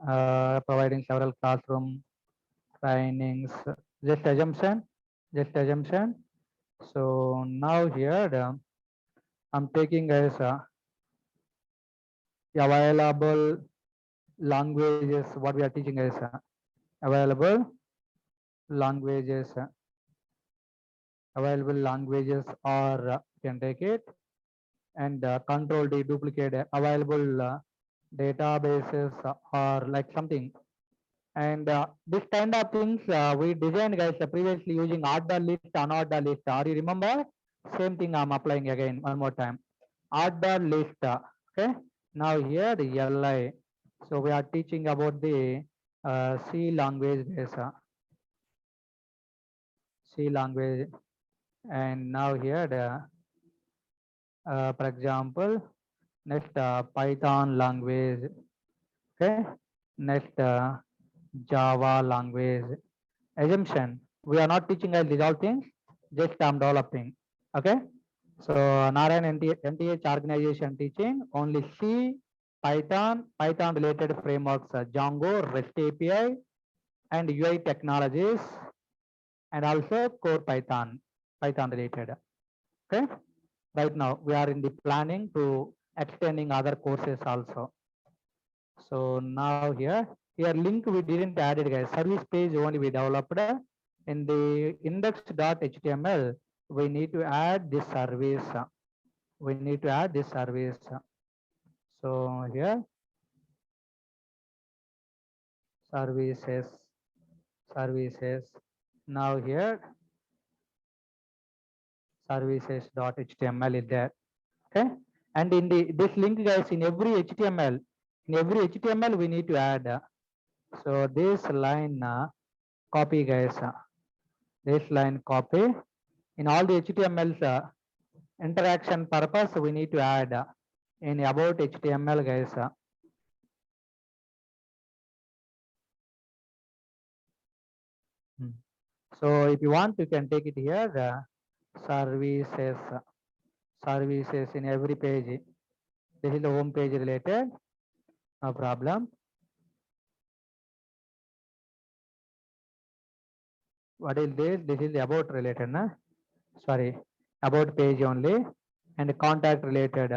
providing several classroom trainings. Just assumption. So now here I'm taking as available languages. What we are teaching is available languages. Available languages or can take it, and control the duplicate available databases or like something. And this kind of things we designed, guys, previously using order list, unordered list. Are you remember? Same thing I'm applying again one more time. Order list. Okay. Now here the LI. So we are teaching about the C language base. C language. And now here the for example, next Python language. Okay. Next Java language. Assumption. We are not teaching as these all things, just I'm developing. Okay. So Narayan NTH organization teaching only C, Python related frameworks, Django, REST API, and UI technologies, and also core Python related. Okay. Right now we are in the planning to extending other courses also. So now here link we didn't add it, guys. Service page only we developed. In the index.html we need to add this service. We need to add this service. So here services, services. Now here services.html is there. Okay, and in the this link, guys, in every HTML we need to add. So this line copy, guys. This line copy in all the HTMLs interaction purpose we need to add in about HTML, guys. So if you want, you can take it here. Services, services in every page. This is the home page related. No problem. What is this? This is the about related, na? Sorry, about page only, and contact related.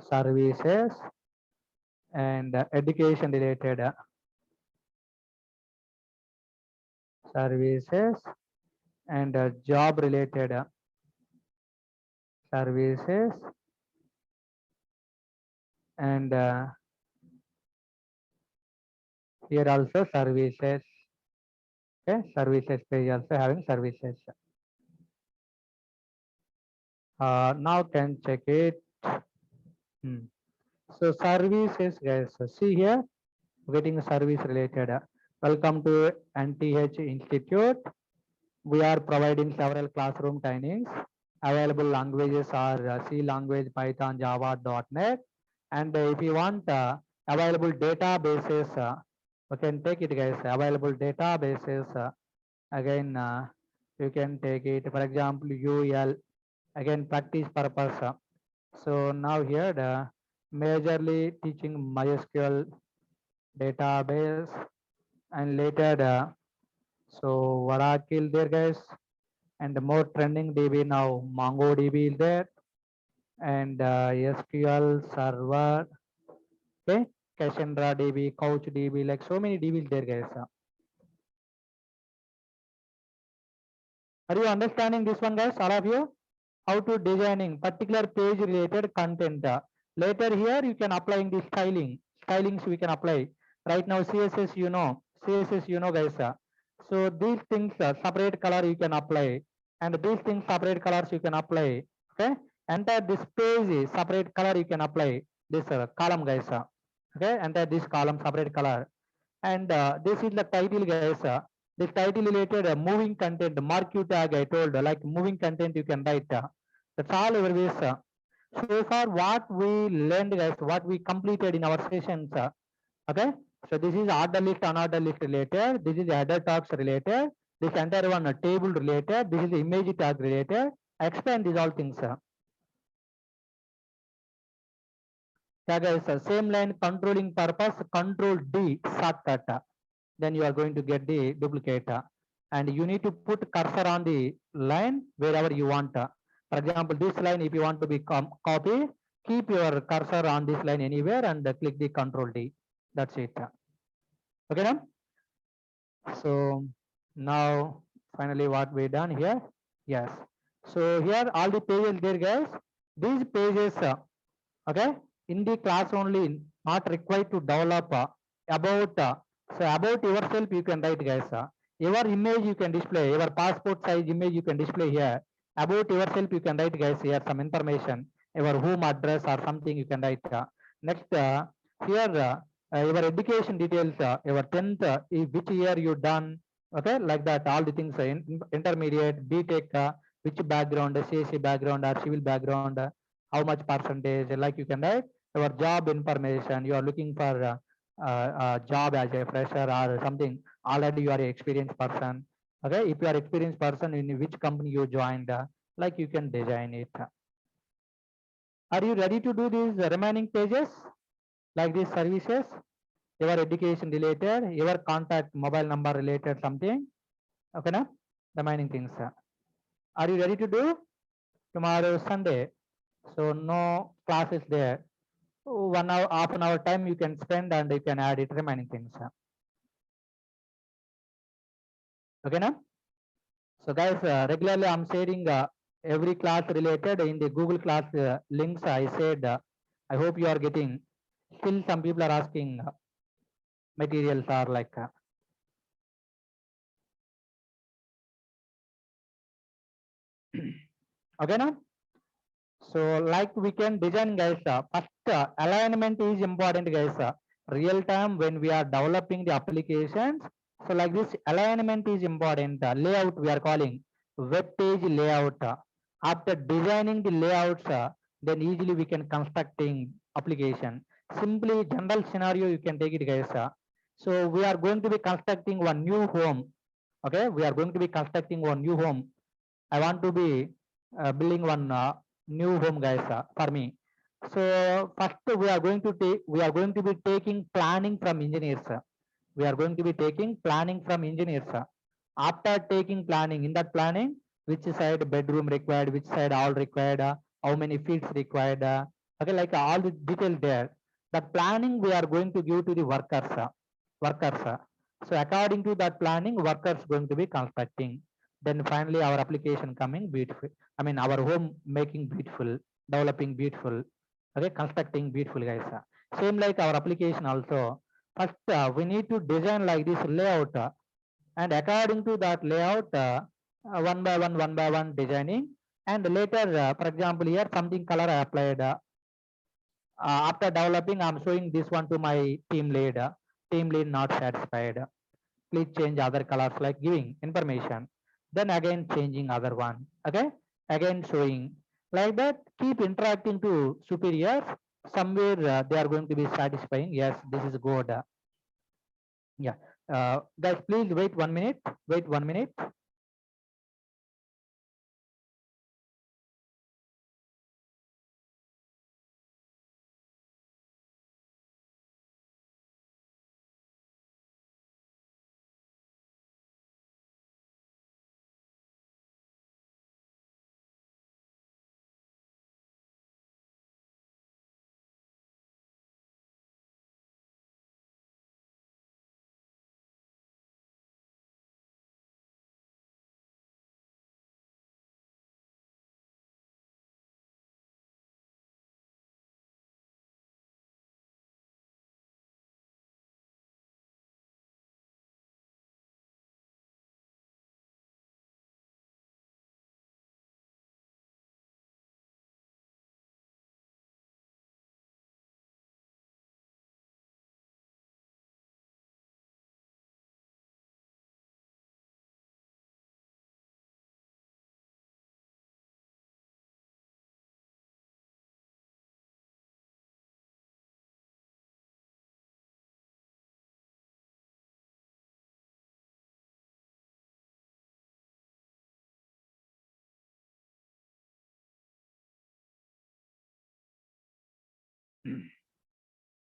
Services and education related. Services and job related. Services and here also services. Okay, services page also having services. Now can check it. So services, guys. See here, getting service related. Welcome to NTH Institute. We are providing several classroom trainings. Available languages are C language, Python, Java, .NET. And if you want available databases, you can take it, guys. Available databases, again, you can take it. For example, UL, again, practice purpose. So now here, the majorly teaching MySQL database, and later so Oracle there, guys, and the more trending DB now MongoDB is there, and SQL Server, okay, Cassandra DB, Couch DB, like so many DBs there, guys. Are you understanding this one, guys? All of you? How to designing particular page related content. Later here you can applying the stylings we can apply. Right now CSS you know, guys. So these things separate color you can apply, and these things separate colors you can apply. Okay, enter this page separate color you can apply, this column, guys. Okay, enter this column separate color, and this is the title, guys. This title related moving content, mark you tag I told, like moving content you can write. That's all your ways. So far what we learned, guys, what we completed in our sessions. Okay, so this is order list, unorder list related. This is header tags related. This entire one table related. This is the image tag related. I explain these all things. Yeah, guys, same line controlling purpose, control D shortcut. Then you are going to get the duplicate, and you need to put cursor on the line wherever you want. For example, this line, if you want to be copy, keep your cursor on this line anywhere and click the control D. That's it. Okay, now? So now finally what we done here. Yes, so here all the pages there, guys. These pages, okay, in the class only, not required to develop about so about yourself you can write, guys. Your image you can display, your passport size image you can display here. About yourself you can write, guys, here some information, your home address or something you can write. Next here your education details, your 10th, which year you done, okay, like that, all the things, intermediate, BTech, which background, CSE background or civil background, how much percentage, like you can write. Your job information, you are looking for a job as a fresher or something, already you are an experienced person. Okay, if you are experienced person, in which company you joined, like you can design it. Are you ready to do these remaining pages, like these services, your education related, your contact mobile number related something? Okay, now remaining things. Are you ready to do? Tomorrow Sunday, so no classes there. 1 hour, half an hour time you can spend and you can add it remaining things. Okay now. So guys, regularly I'm sharing every class related in the Google class links. I said I hope you are getting. Still some people are asking materials are like okay now. So like we can design guys, first alignment is important guys. Real time when we are developing the applications. So like this alignment is important. Layout we are calling web page layout. After designing the layouts, then easily we can constructing application. Simply general scenario you can take it guys. So we are going to be constructing one new home. Okay, we are going to be constructing one new home. I want to be building one new home guys for me. So first we are going to be taking planning from engineers. We are going to be taking planning from engineers. After taking planning, in that planning, which side bedroom required, which side all required, how many feet required, okay, like all the detail there. That planning we are going to give to the workers. Workers. So according to that planning, workers going to be constructing. Then finally our application coming beautiful. I mean our home making beautiful, developing beautiful, okay, constructing beautiful guys. Same like our application also. First we need to design like this layout and according to that layout one by one designing, and later for example here something color I applied after developing I'm showing this one to my team lead. Team lead not satisfied, please change other colors, like giving information, then again changing other one, okay, again showing, like that keep interacting to superiors. Somewhere they are going to be satisfying, yes this is good. Yeah, guys please wait 1 minute, wait 1 minute.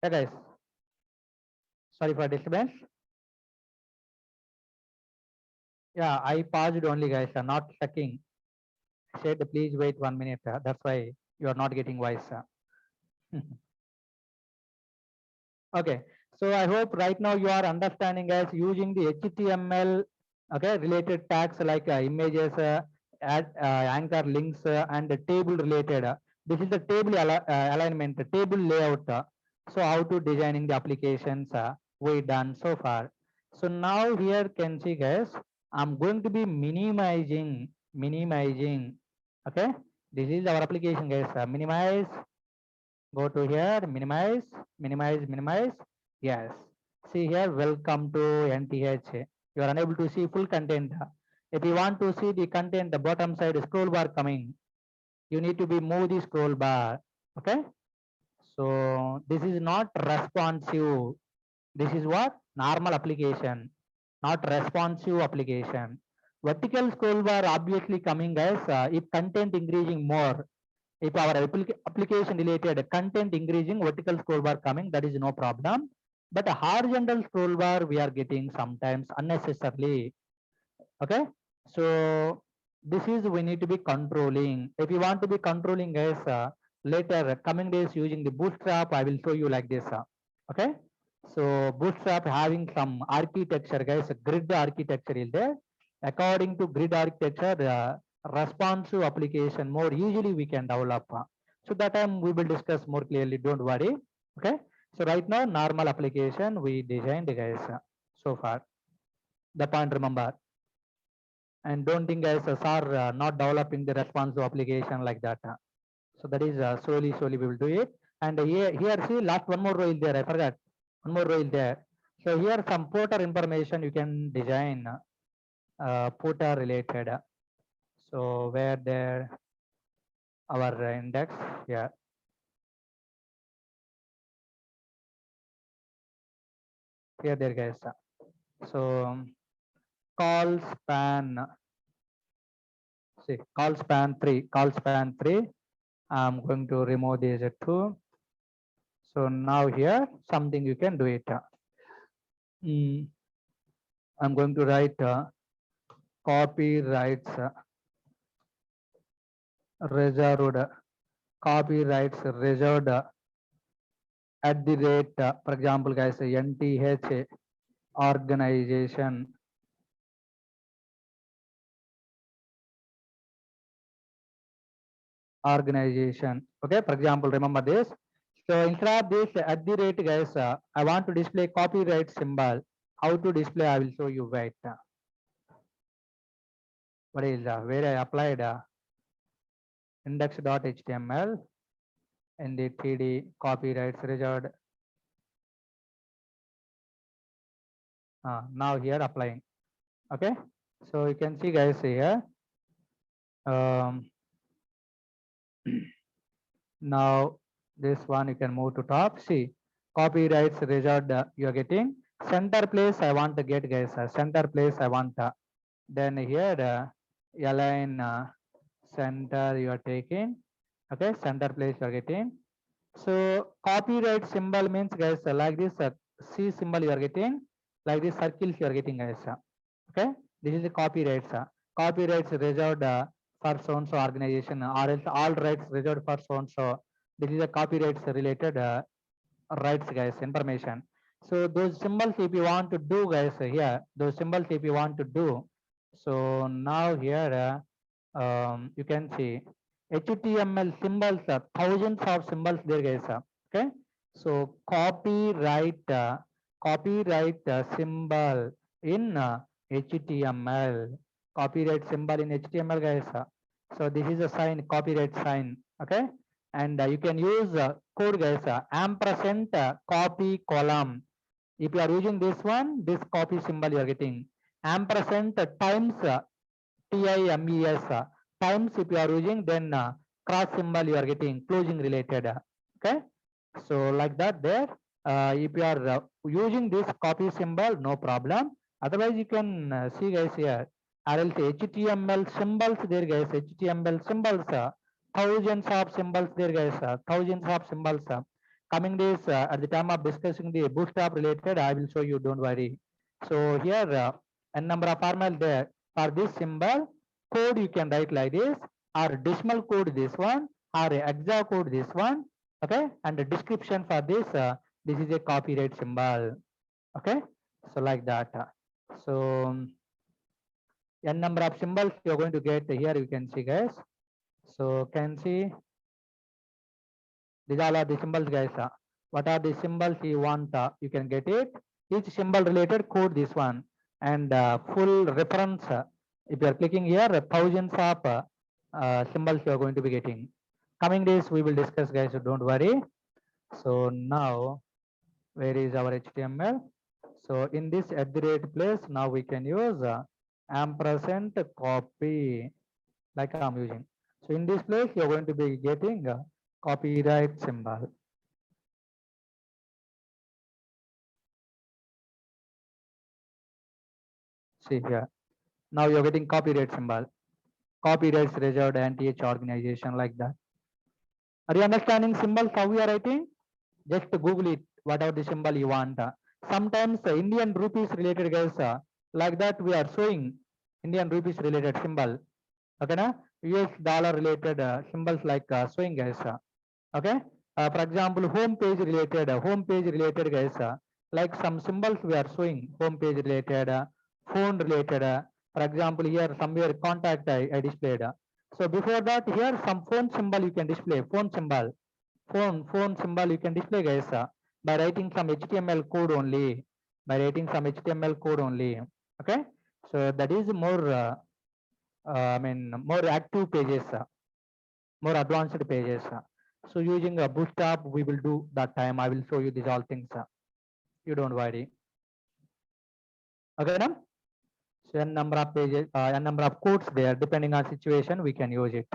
Yeah guys, sorry for disturbance. Yeah, I paused only guys, not checking. I said please wait 1 minute, that's why you are not getting voice. Okay, so I hope right now you are understanding as using the HTML, okay, related tags like images, anchor links, and the table related. This is the table alignment, the table layout. So how to designing the applications we done so far. So now here can see guys, I'm going to be minimizing. Okay, this is our application guys. Minimize. Go to here, minimize. Yes. See here, welcome to NTH. You are unable to see full content. If you want to see the content, the bottom side scroll bar coming. You need to be move the scroll bar. Okay. So this is not responsive. This is what? Normal application, not responsive application. Vertical scroll bar obviously coming guys if content increasing more. If our application related content increasing, vertical scroll bar coming, that is no problem. But a horizontal scroll bar we are getting sometimes unnecessarily. Okay, so this is we need to be controlling. If you want to be controlling guys, later coming days using the Bootstrap, I will show you like this. Okay, so Bootstrap having some architecture guys, grid architecture is there. according to grid architecture, responsive application more easily we can develop. So that time we will discuss more clearly, don't worry. Okay, so right now normal application we designed, guys, so far. The point remember, and don't think guys are not developing the responsive application like that. So that is slowly we will do it. And here see last one more row is there, I forgot one more row is there. So here some footer information you can design, footer related. So where there our index, yeah, here there guys. So call span, see call span 3, I'm going to remove these two. So now here something you can do it. I'm going to write copyrights reserved, copyrights reserved at the rate, for example guys, NTH organization, okay, for example remember this. So instead of this at the rate guys, I want to display copyright symbol. How to display I will show you. Wait, what is where I applied index.html in the TD copyrights reserved. Now here applying. Okay, so you can see guys here, now this one you can move to top. See copyrights reserved, you are getting center place I want to get guys, center place I want, then here align center you are taking. Okay, center place you are getting. So copyright symbol means guys like this C symbol you are getting, like this circles you are getting guys. Okay, this is the copyrights. Copyrights reserved for so and so organization, or else all rights reserved for so and so. This is a copyrights related rights guys information. So those symbols if you want to do guys here, those symbols if you want to do. So now here you can see HTML symbols, thousands of symbols there guys. Okay, so copyright symbol in HTML, copyright symbol in HTML guys. So this is a sign, copyright sign. Okay, and you can use code guys, ampersand copy column. If you are using this one, this copy symbol you are getting ampersand times TIMES times if you are using, then cross symbol you are getting closing related. Okay, so like that there, if you are using this copy symbol, no problem. Otherwise you can see guys here, or else HTML symbols there guys, HTML symbols, thousands of symbols there guys, thousands of symbols. Coming days at the time of discussing the bootstrap related, I will show you, don't worry. So here a number of format there for this symbol. Code you can write like this, or decimal code this one, or hexa code this one. Okay, and the description for this, this is a copyright symbol. Okay, so like that. So n number of symbols you're going to get here, you can see guys. So can see these all are the symbols guys. What are the symbols you want, you can get it. Each symbol related code this one, and full reference, if you are clicking here, thousands of symbols you are going to be getting. Coming days we will discuss guys, so don't worry. So now where is our HTML? So in this at the rate place, now we can use ampersand copy, like I'm using. So in this place you're going to be getting copyright symbol. See here, now you're getting copyright symbol, copyrights reserved NTH organization, like that. Are you understanding symbols how we are writing? Just Google it, whatever the symbol you want. Sometimes Indian rupees related guys, like that we are showing Indian rupees related symbol. Okay, na? US dollar related symbols like showing guys. Okay, for example, home page related guys, like some symbols we are showing home page related, phone related. For example, here somewhere contact I displayed. So before that, here some phone symbol you can display. Phone symbol, phone symbol you can display, guys, by writing some HTML code only. By writing some HTML code only. Okay. So that is more, I mean, more active pages, more advanced pages. So using a Bootstrap, we will do that time. I will show you these all things. You don't worry. Okay, now? So n number of pages, n number of codes there, depending on situation, we can use it.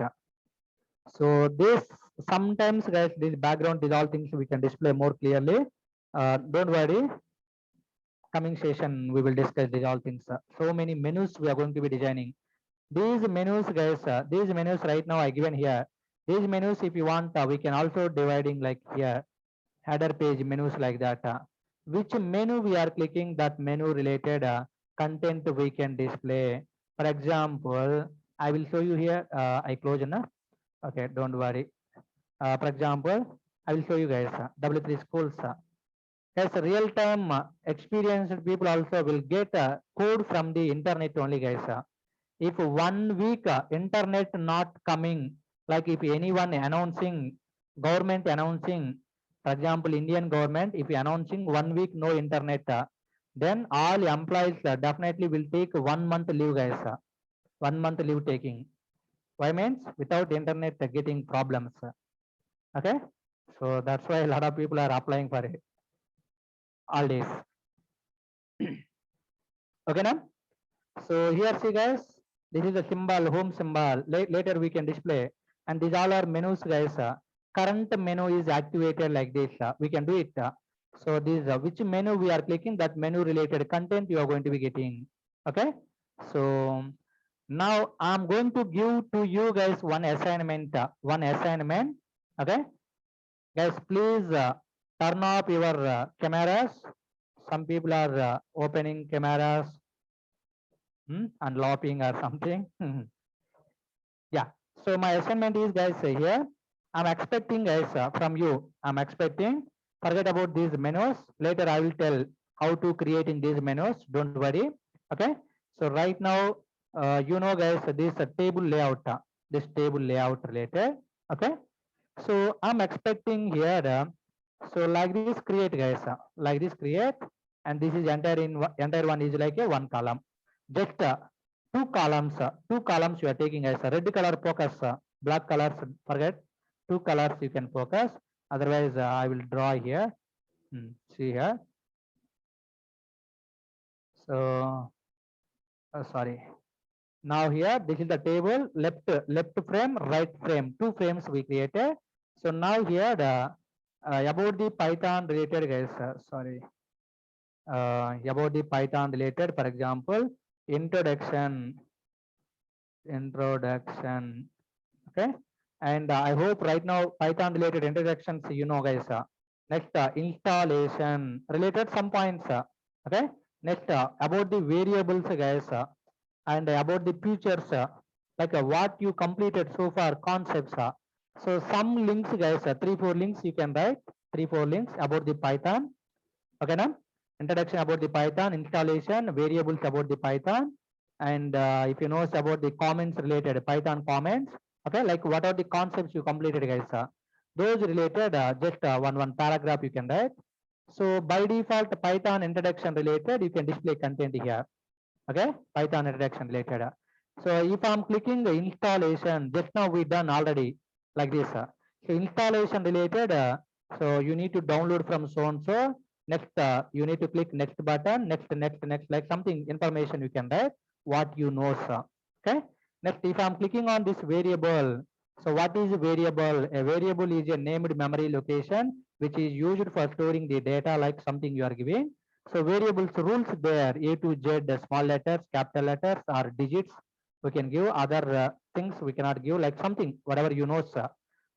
So this sometimes, guys, this background, these all things we can display more clearly. Don't worry. Coming session, we will discuss these all things. So many menus we are going to be designing. These menus, guys, these menus right now I given here. These menus, if you want, we can also dividing like here, header page menus like that. Which menu we are clicking, that menu related content we can display. For example, I will show you here. I close enough. Okay, don't worry. For example, I will show you guys W3 schools. As real time experienced people also will get code from the internet only, guys. If 1 week internet not coming, like if anyone announcing, government announcing, for example, Indian government, if announcing 1 week no internet, then all employees definitely will take 1 month leave, guys. 1 month leave taking. Why means without internet getting problems. Okay, so that's why a lot of people are applying for it all days. Okay, now. So here see, guys, this is the symbol, home symbol. Later we can display, and these all are menus, guys. Current menu is activated like this. We can do it. So this which menu we are clicking, that menu related content you are going to be getting. Okay. So now I'm going to give to you guys one assignment. Okay, guys, please turn off your cameras. Some people are opening cameras and laughing or something. Yeah. So my assignment is, guys, here. I'm expecting, guys, from you. I'm expecting. Forget about these menus. Later I will tell how to create in these menus. Don't worry. Okay. So right now, you know, guys, this table layout. This table layout related. Okay. So I'm expecting here. So like this create, guys. Like this create, and this is entire one is like a one column. Just two columns you are taking as a red color focus, black colors forget, two colors you can focus, otherwise I will draw here. See here. So sorry, now here this is the table, left frame, right frame, two frames we created. So now here the about the Python related, guys, sorry, about the Python related, for example, introduction, okay, and I hope right now Python related introductions you know, guys. Next installation related some points. Okay, next about the variables, guys, and about the features, like what you completed so far, concepts. So some links, guys, 3-4 links you can write, 3-4 links about the Python. Okay, now introduction about the Python, installation, variables about the Python, and if you know about the comments related, Python comments. Okay, like what are the concepts you completed, guys, those related, just one paragraph you can write. So by default Python introduction related you can display content here. Okay, Python introduction related. So if I'm clicking the installation, just now we done already like this. So installation related, so you need to download from so and so. Next, you need to click next button, next, like something information you can write what you know, sir. Okay. Next, if I'm clicking on this variable, so what is a variable? A variable is a named memory location which is used for storing the data, like something you are giving. So variables rules there, A to Z, small letters, capital letters, or digits. We can give other things we cannot give, like something whatever you know, sir.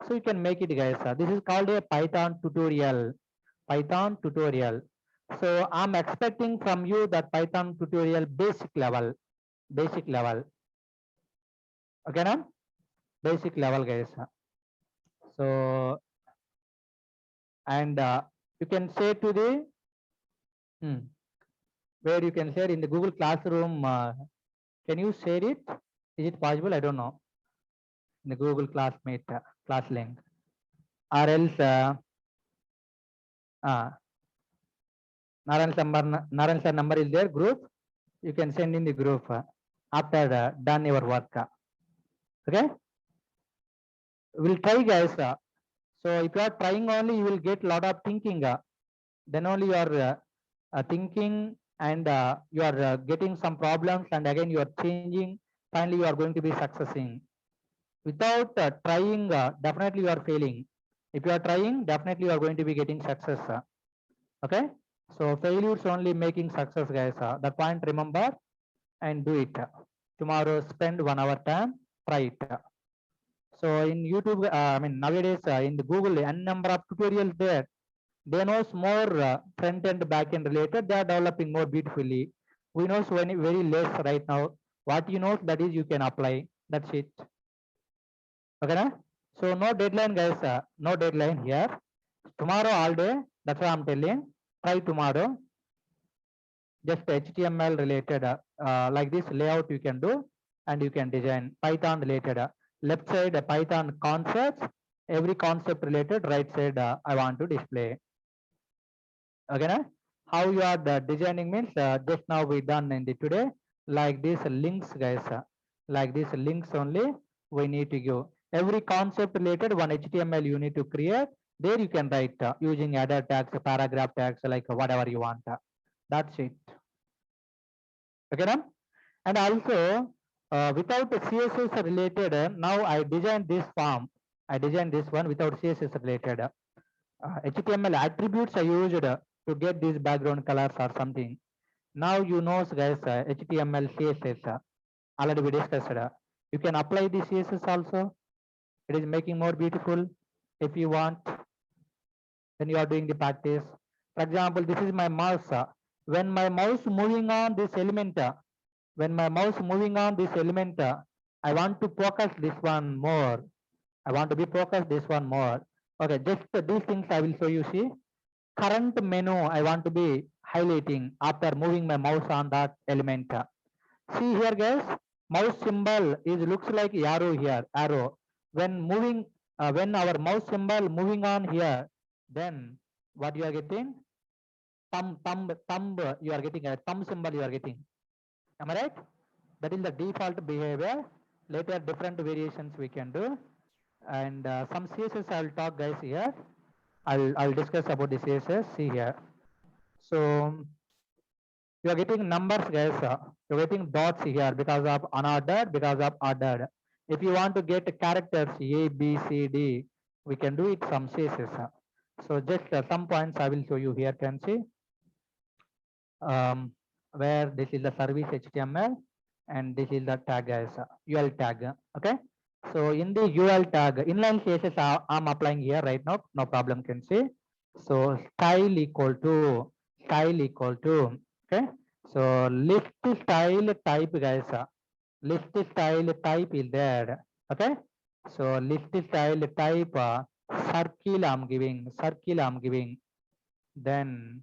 So you can make it, guys. This is called a Python tutorial. Python tutorial. So I'm expecting from you that Python tutorial basic level. Okay, now basic level, guys. So and you can say to the where you can share in the Google Classroom Can you share it? Is it possible? I don't know. In the Google Classmate class link, or else Naran sir number is there group. You can send in the group after done your work. Okay, we'll try guys. So if you are trying only, you will get lot of thinking. Then only you are thinking and you are getting some problems, and again you are changing. Finally, you are going to be successing. Without trying, definitely you are failing. If you are trying, definitely you are going to be getting success. Okay, so failures only making success, guys. That point remember and do it. Tomorrow, spend 1 hour time, try it. So in YouTube, I mean nowadays in the Google, n number of tutorials there. They knows more front end, back end related. They are developing more beautifully. We know so very less right now. What you know, that is you can apply. That's it. Okay, na? So no deadline, guys. No deadline here. Tomorrow all day. That's what I'm telling. Try tomorrow. Just HTML related, like this layout you can do, and you can design Python related. Left side Python concepts. Every concept related. Right side I want to display. Okay, na? How you are designing means just now we done in the today. Like this links, guys. Like this links only we need to give. Every concept related one HTML you need to create. There you can write using header tags, paragraph tags, like whatever you want. That's it. Okay, na? And also without CSS related, now I designed this form. I designed this one without CSS related. HTML attributes I used to get these background colors or something. Now you know, guys, HTML CSS already we discussed. You can apply the CSS also. It is making more beautiful. If you want, then you are doing the practice. For example, this is my mouse. When my mouse moving on this element, when my mouse moving on this element, I want to focus this one more. I want to be focused this one more. Okay, just these things I will show you. See, current menu I want to be highlighting after moving my mouse on that element. See here, guys, mouse symbol is looks like arrow here, arrow. When moving, when our mouse symbol moving on here, then what you are getting? Thumb. You are getting a thumb symbol. You are getting. Am I right? That is the default behavior. Later, different variations we can do, and some CSS I will talk, guys, here. I'll discuss about the CSS. See here. So you are getting numbers, guys. You're getting dots here because of unordered, because of ordered. If you want to get characters A, B, C, D, we can do it some CSS. So just some points I will show you here. Can see where this is the service HTML and this is the tag, guys. UL tag. Okay. So in the UL tag, inline CSS I'm applying here right now. No problem. Can see. So style equal to okay. So list style type, guys. List style type is there. Okay. So list style type circle I'm giving. Then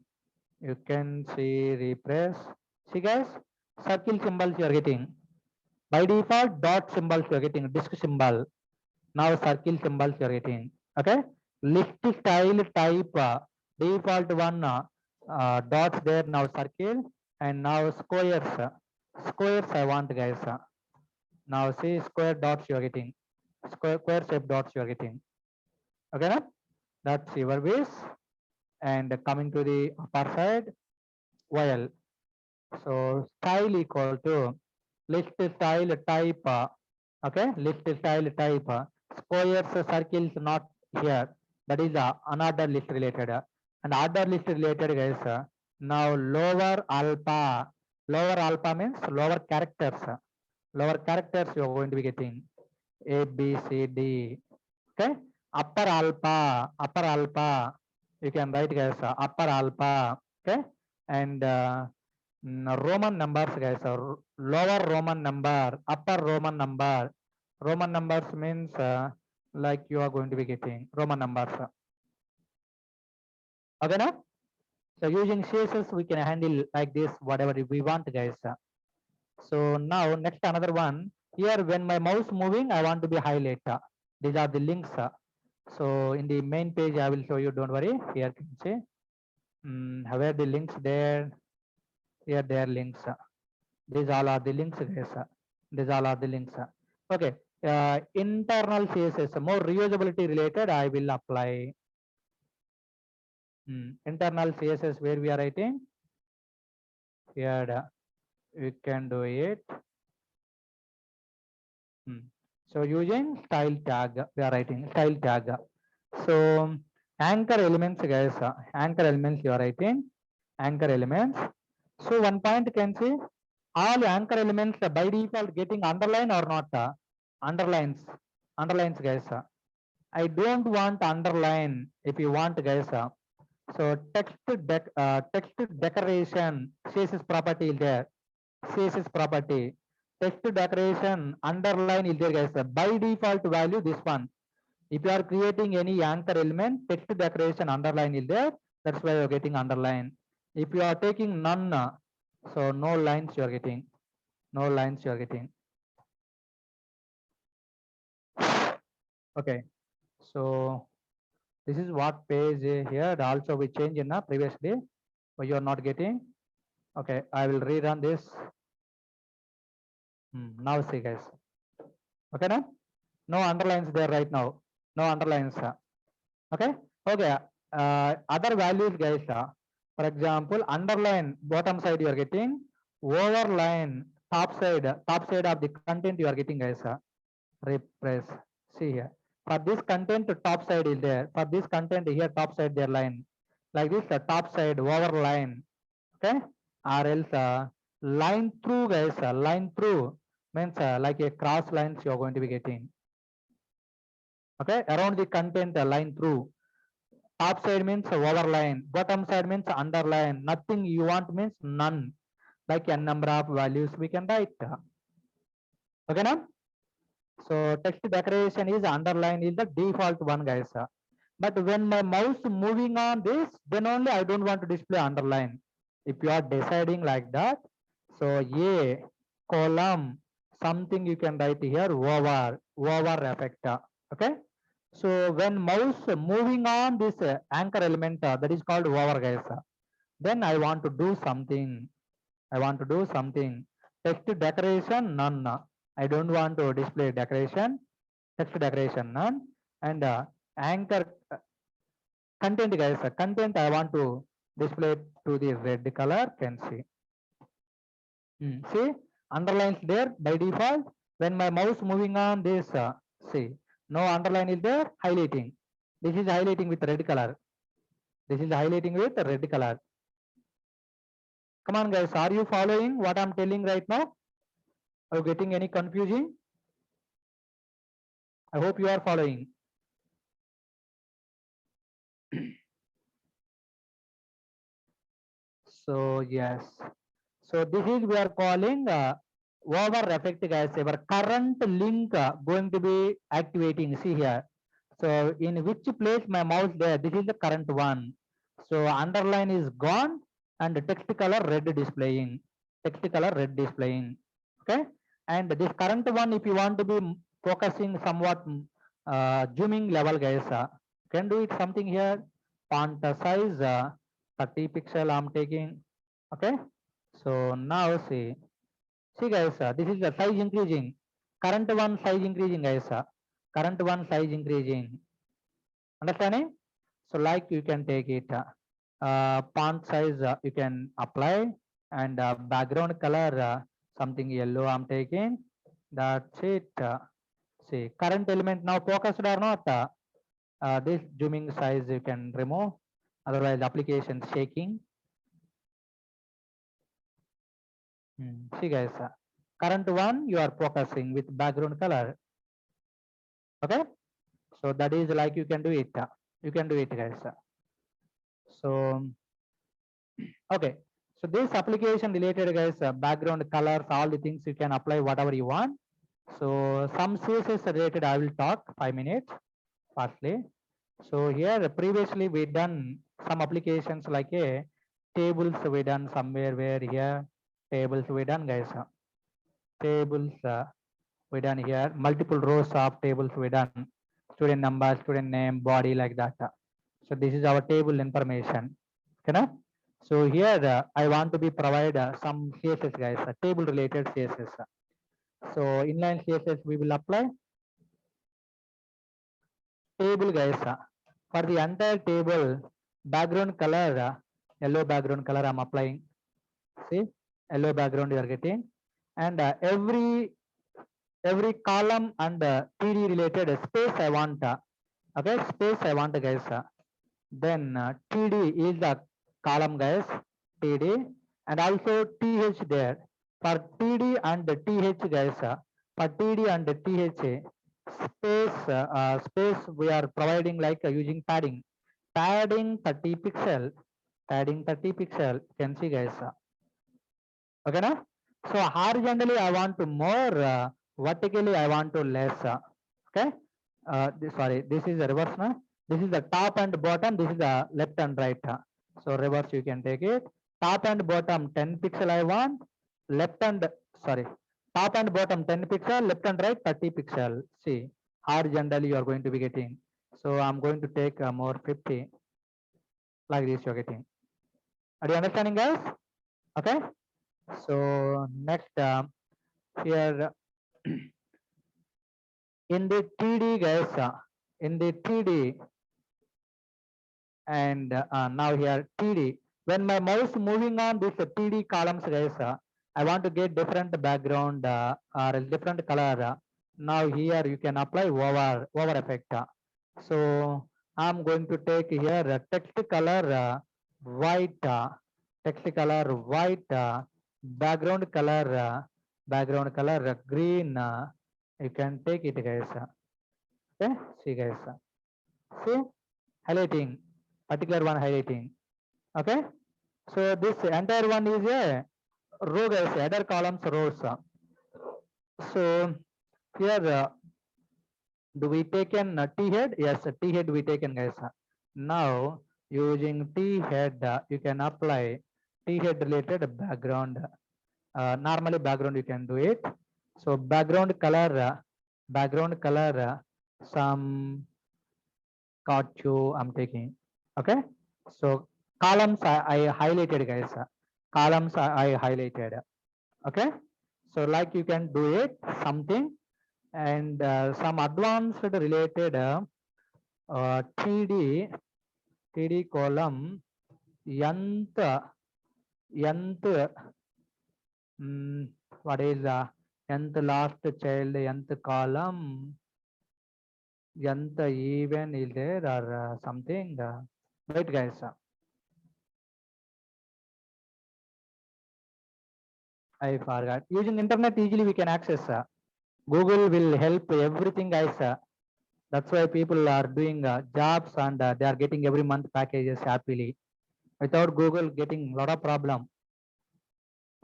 you can see refresh. See, guys, circle symbols you are getting. By default, dot symbols you are getting. Disk symbol. Now circle symbols you are getting. Okay. List style type default one dots there. Now circle, and now squares. Squares I want, guys. Now see square dots you are getting. Square shape dots you are getting. Okay, na? That's your base. And coming to the upper side, while so style equal to list style type. Okay, list style type. Squares, circles not here. That is another list related. And other list related, guys. Now lower alpha. Lower alpha means lower characters. Lower characters you are going to be getting A, B, C, D. Okay. Upper alpha. You can write, guys, upper alpha. Okay. And Roman numbers, guys, lower Roman number, upper Roman number. Roman numbers means like you are going to be getting Roman numbers. Okay, now? So using CSS we can handle like this whatever we want, guys. So now next another one. Here when my mouse moving, I want to be highlight. These are the links. So in the main page, I will show you. Don't worry. Here can see. Where the links there? Here there links. These all are the links, guys. These all are the links. Okay. Internal CSS, more reusability related, I will apply. Internal CSS where we are writing. Here we can do it. So using style tag, we are writing style tag. So anchor elements, guys. Anchor elements you are writing. Anchor elements. So one point can see all anchor elements by default getting underline or not. Underlines. Underlines, guys. I don't want underline. If you want, guys. So text decoration CSS property is there. CSS property. Text decoration underline is there, guys. By default value this one. If you are creating any anchor element, text decoration underline is there. That's why you're getting underline. If you are taking none, so no lines you are getting. No lines you are getting. Okay. So this is what page here. Also we change in the previously, but you are not getting. Okay, I will rerun this. Now see, guys. Okay, now no underlines there right now. No underlines. Okay. Okay. Other values, guys. For example, underline bottom side you are getting, overline top side of the content you are getting, guys. Repress. See here. For this content, top side is there. For this content here, top side their line. Like this, top side overline. Okay. Or else line through, guys. Line through means like a cross lines you are going to be getting. Okay. Around the content, line through. Top side means overline, bottom side means underline. Nothing you want means none. Like a number of values we can write. Okay, now? So text decoration is underline is the default one, guys. But when my mouse moving on this, then only I don't want to display underline. If you are deciding like that, so a column something you can write here over effect. Okay. So when mouse moving on this anchor element, that is called over, guys. Then I want to do something. I want to do something. Text decoration none. I don't want to display decoration. Text decoration none. And anchor content, guys. Content I want to display to the red color. Can see. See underlines there by default. When my mouse moving on this, see. No underline is there, highlighting. This is highlighting with red color. This is highlighting with red color. Come on, guys. Are you following what I'm telling right now? Are you getting any confusing? I hope you are following. So, yes. So, this is we are calling over effect, guys. Our current link going to be activating. See here. So in which place my mouse there, this is the current one. So underline is gone and text color red displaying. Text color red displaying. Okay. And this current one, if you want to be focusing somewhat zooming level, guys, can do it something here. Font size 30 pixel I'm taking. Okay. So now see guys, this is the size increasing. Current one size increasing, guys. Current one size increasing. Understanding? So like you can take it. Font size you can apply, and background color something yellow I'm taking. That's it. See current element now focused or not. This zooming size you can remove. Otherwise application shaking. See guys, current one you are focusing with background color. Okay. So that is like you can do it. You can do it, guys. So okay. So this application related, guys, background colors, all the things you can apply whatever you want. So some CSS related I will talk 5 minutes firstly. So here previously we done some applications like a tables we done somewhere where here tables we done, guys. tables we done here, multiple rows of tables we done, student number, student name, body, like that. So this is our table information. Okay, na? So here I want to be provide some CSS guys, table related CSS. So inline CSS we will apply table guys. For the entire table, background color, yellow background color I'm applying. See, yellow background you are getting, and every column and TD related space I want. Okay, space I want guys. Then TD is the column guys, TD, and also TH there. For TD and TH guys, for TD and TH space we are providing like using padding. Padding 30 pixel, padding 30 pixel. Can see guys. Okay, na? So horizontally I want to more, vertically I want to less. Okay, sorry, this is the reverse. Na? This is the top and bottom. This is the left and right. So reverse you can take it. Top and bottom 10 pixel I want. Left and sorry, top and bottom 10 pixel. Left and right 30 pixel. See, horizontally you are going to be getting. So I'm going to take more 50. Like this you're getting. Are you understanding, guys? Okay. So next here in the TD guys, in the TD, and now here TD. When my mouse moving on this TD columns guys, I want to get different background or different color. Now here you can apply over effect. So I'm going to take here text color white, text color white, background color green. You can take it guys. Okay, see guys. See, highlighting, particular one highlighting. Okay, so this entire one is a row guys, other columns rows. So here do we taken T head? Yes, T head we taken guys. Now using T head you can apply T head related background. Normally background you can do it. So background color, some got I'm taking. Okay, so columns I highlighted guys. Columns I highlighted. Okay, so like you can do it something, and some advanced related TD column nth what is nth last child, nth column, nth even is there or something. Wait guys. I forgot. Using internet easily we can access. Google will help everything guys. That's why people are doing jobs and they are getting every month packages happily. Without Google getting a lot of problem.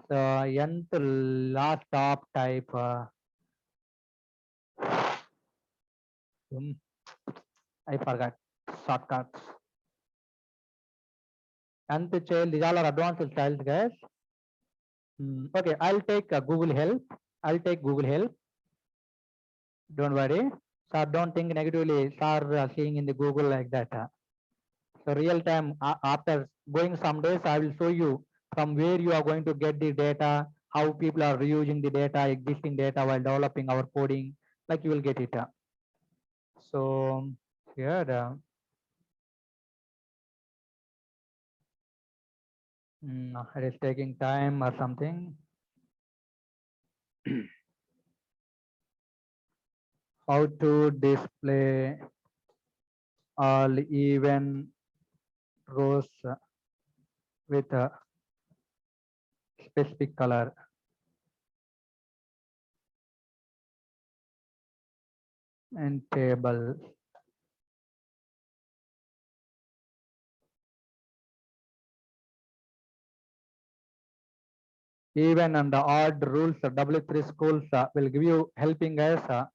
So nth last top type. I forgot shortcuts. Nth child, these all are advanced styles guys. Okay, I'll take Google help. I'll take Google help. Don't worry. Sir, don't think negatively. Sir, seeing in the Google like that. So real time after going some days, I will show you from where you are going to get the data, how people are reusing the data, existing data while developing our coding, like you will get it. So here it is taking time or something. How to display all even rows with a specific color. And table. Even and the odd rules, W3 schools will give you helping us.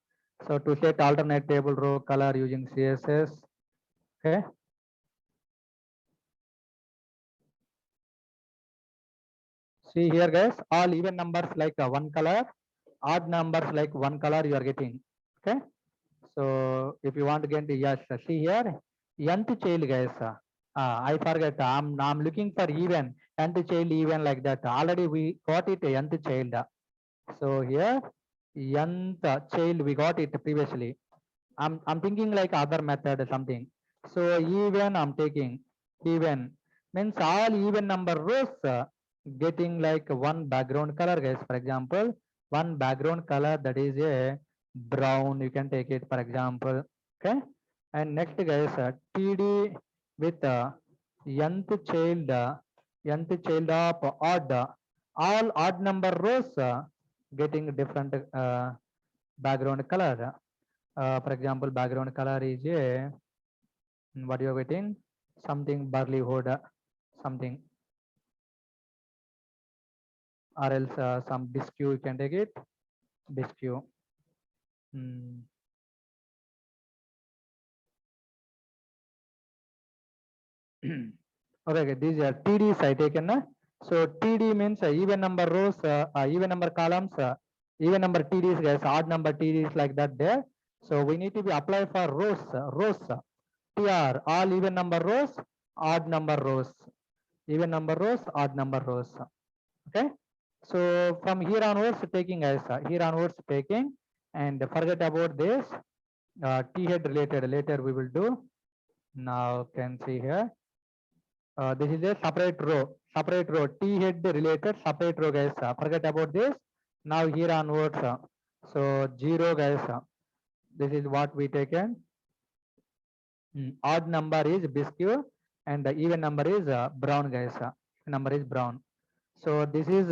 So to set alternate table row color using CSS. Okay. See here guys, all even numbers like one color, odd numbers like one color you are getting. Okay, so if you want to get, yes, see here, nth child guys. I forget. I'm looking for even nth child, even like that. Already we got it nth child. So here nth child we got it previously. I'm thinking like other method or something. So even I'm taking even means all even number rows getting like one background color guys. For example, one background color, that is a brown, you can take it for example. Okay, and next guys, td with nth child nth child of odd, all odd number rows getting different background color. For example, background color is a, what you are getting, something barley hood, something, or else some biscuit, you can take it biscuit. Okay, these are TDs I taken. So TD means even number rows, even number columns, even number TDs guys, odd number TDs like that there. So we need to be apply for rows, rows, TR, all even number rows, odd number rows, even number rows, odd number rows. Okay, so from here onwards taking guys, here onwards taking, and forget about this T head related, later we will do. Now can see here, this is a separate row, T head related separate row guys. Forget about this. Now here onwards, so 0 guys, this is what we taken. Odd number is biscuit and the even number is brown guys. Number is brown. So this is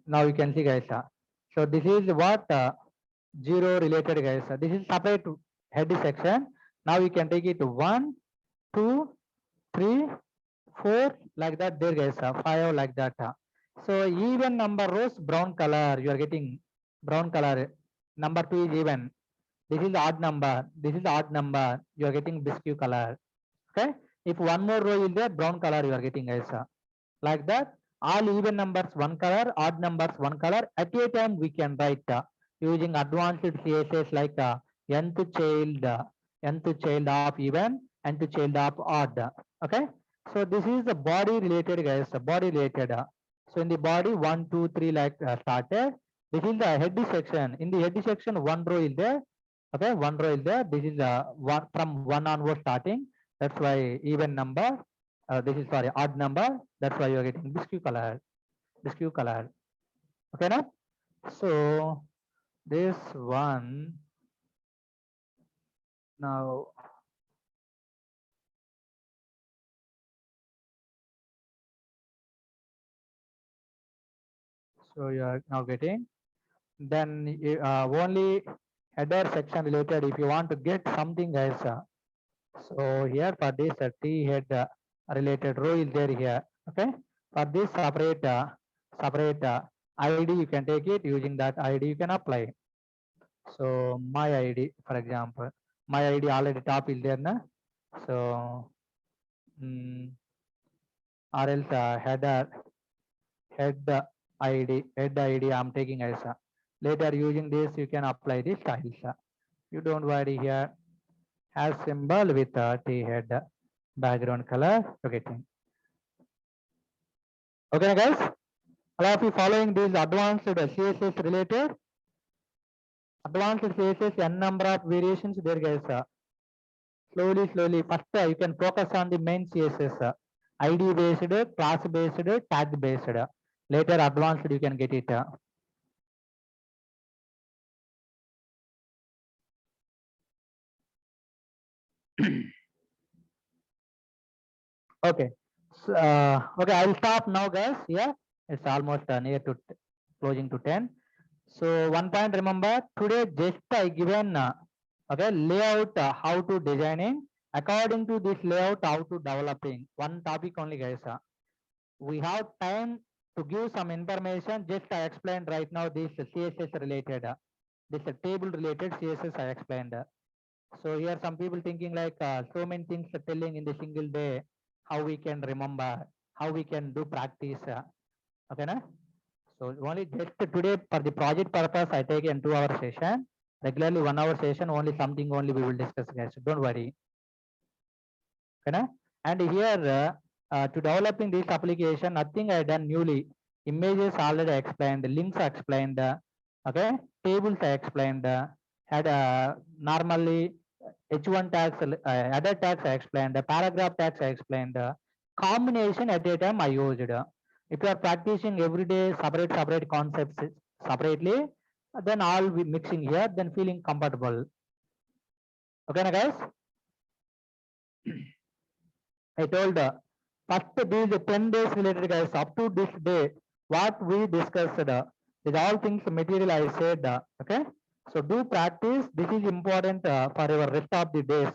now you can see guys. So this is what 0 related guys. This is separate head section. Now you can take it 1, 2, 3, 4 like that there guys, 5 like that. So even number rows brown color, you are getting brown color. Number 2 is even. This is odd number. This is odd number. You are getting biscuit color. Okay. If one more row is there, brown color you are getting guys. Like that, all even numbers one color, odd numbers one color. At a time we can write using advanced CSS like nth child of even, nth child of odd. Okay. So this is the body related guys. Body related. So in the body 1, 2, 3 like started. This is the head section. In the head section, one row is there. Okay, one row is there. This is one from 1 onward starting. That's why even number. This is sorry odd number. That's why you are getting biscuit color. Biscuit color. Okay, now. So this one now. So you are now getting. Then only header section related. If you want to get something guys. So here for this T head related row is there here. Okay. For this separate ID you can take it, using that ID you can apply. So my ID for example, my ID already top is there na. So or else head ID I'm taking as later using this you can apply the styles. You don't worry here. Has symbol with T head background color. Okay. Okay guys, all of you following these advanced CSS related, advanced CSS n number of variations there guys. Slowly first you can focus on the main CSS, ID based, class based, tag based. Later advanced you can get it. Okay. So, okay, I'll stop now guys. Yeah, it's almost near to closing to 10. So one point remember, today just I given okay layout how to designing, according to this layout how to developing. One topic only guys. We have time to give some information. Just I explained right now this CSS related, this table related CSS I explained. So here some people thinking like so many things telling in the single day, how we can remember, how we can do practice. Okay, na? So only just today for the project purpose, I take a 2-hour session. Regularly 1-hour session, only something only we will discuss, guys. Don't worry. Okay? And here to developing this application, nothing I done newly. Images already explained, links explained, okay? Tables I explained, had normally H1 tags, other tags I explained, paragraph tags I explained, combination at a time I used. If you are practicing every day separate concepts separately, then all we mixing here, then feeling comfortable. Okay, na guys? I told first these 10 days related, guys, up to this day, what we discussed, with all things material I said, okay? So do practice. This is important for your rest of the days.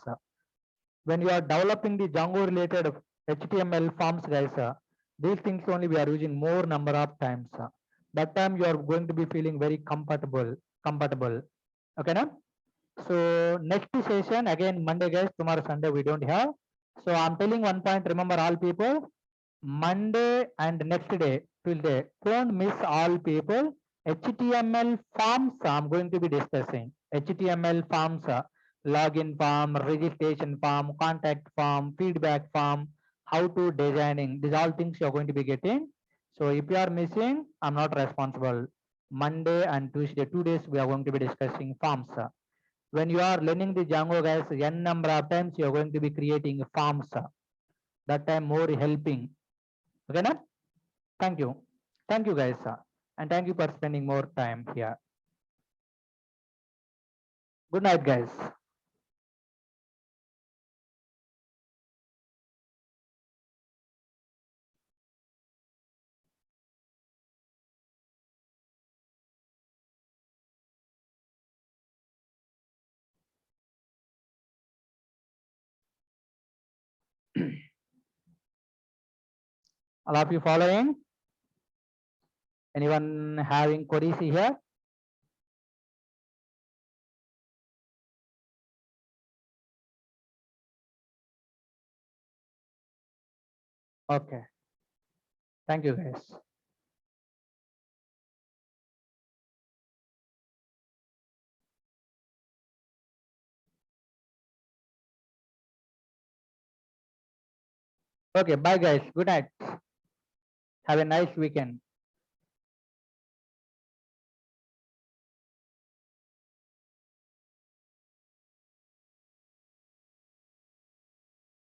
When you are developing the Django related HTML forms, guys, these things only we are using more number of times. That time you are going to be feeling very comfortable. Okay, na? So next session again Monday, guys. Tomorrow Sunday we don't have. So I'm telling one point. Remember, all people, Monday and next day, Tuesday, don't miss all people. HTML forms I'm going to be discussing. HTML forms, login form, registration form, contact form, feedback form, how to designing. These all things you're going to be getting. So if you are missing, I'm not responsible. Monday and Tuesday, 2 days we are going to be discussing forms. When you are learning the Django, guys, n number of times you are going to be creating forms. That time more helping. Okay, na? Thank you. Thank you, guys. And thank you for spending more time here. Good night, guys. All of you following? Anyone having queries here? Okay. Thank you, guys. Okay, bye, guys. Good night. Have a nice weekend.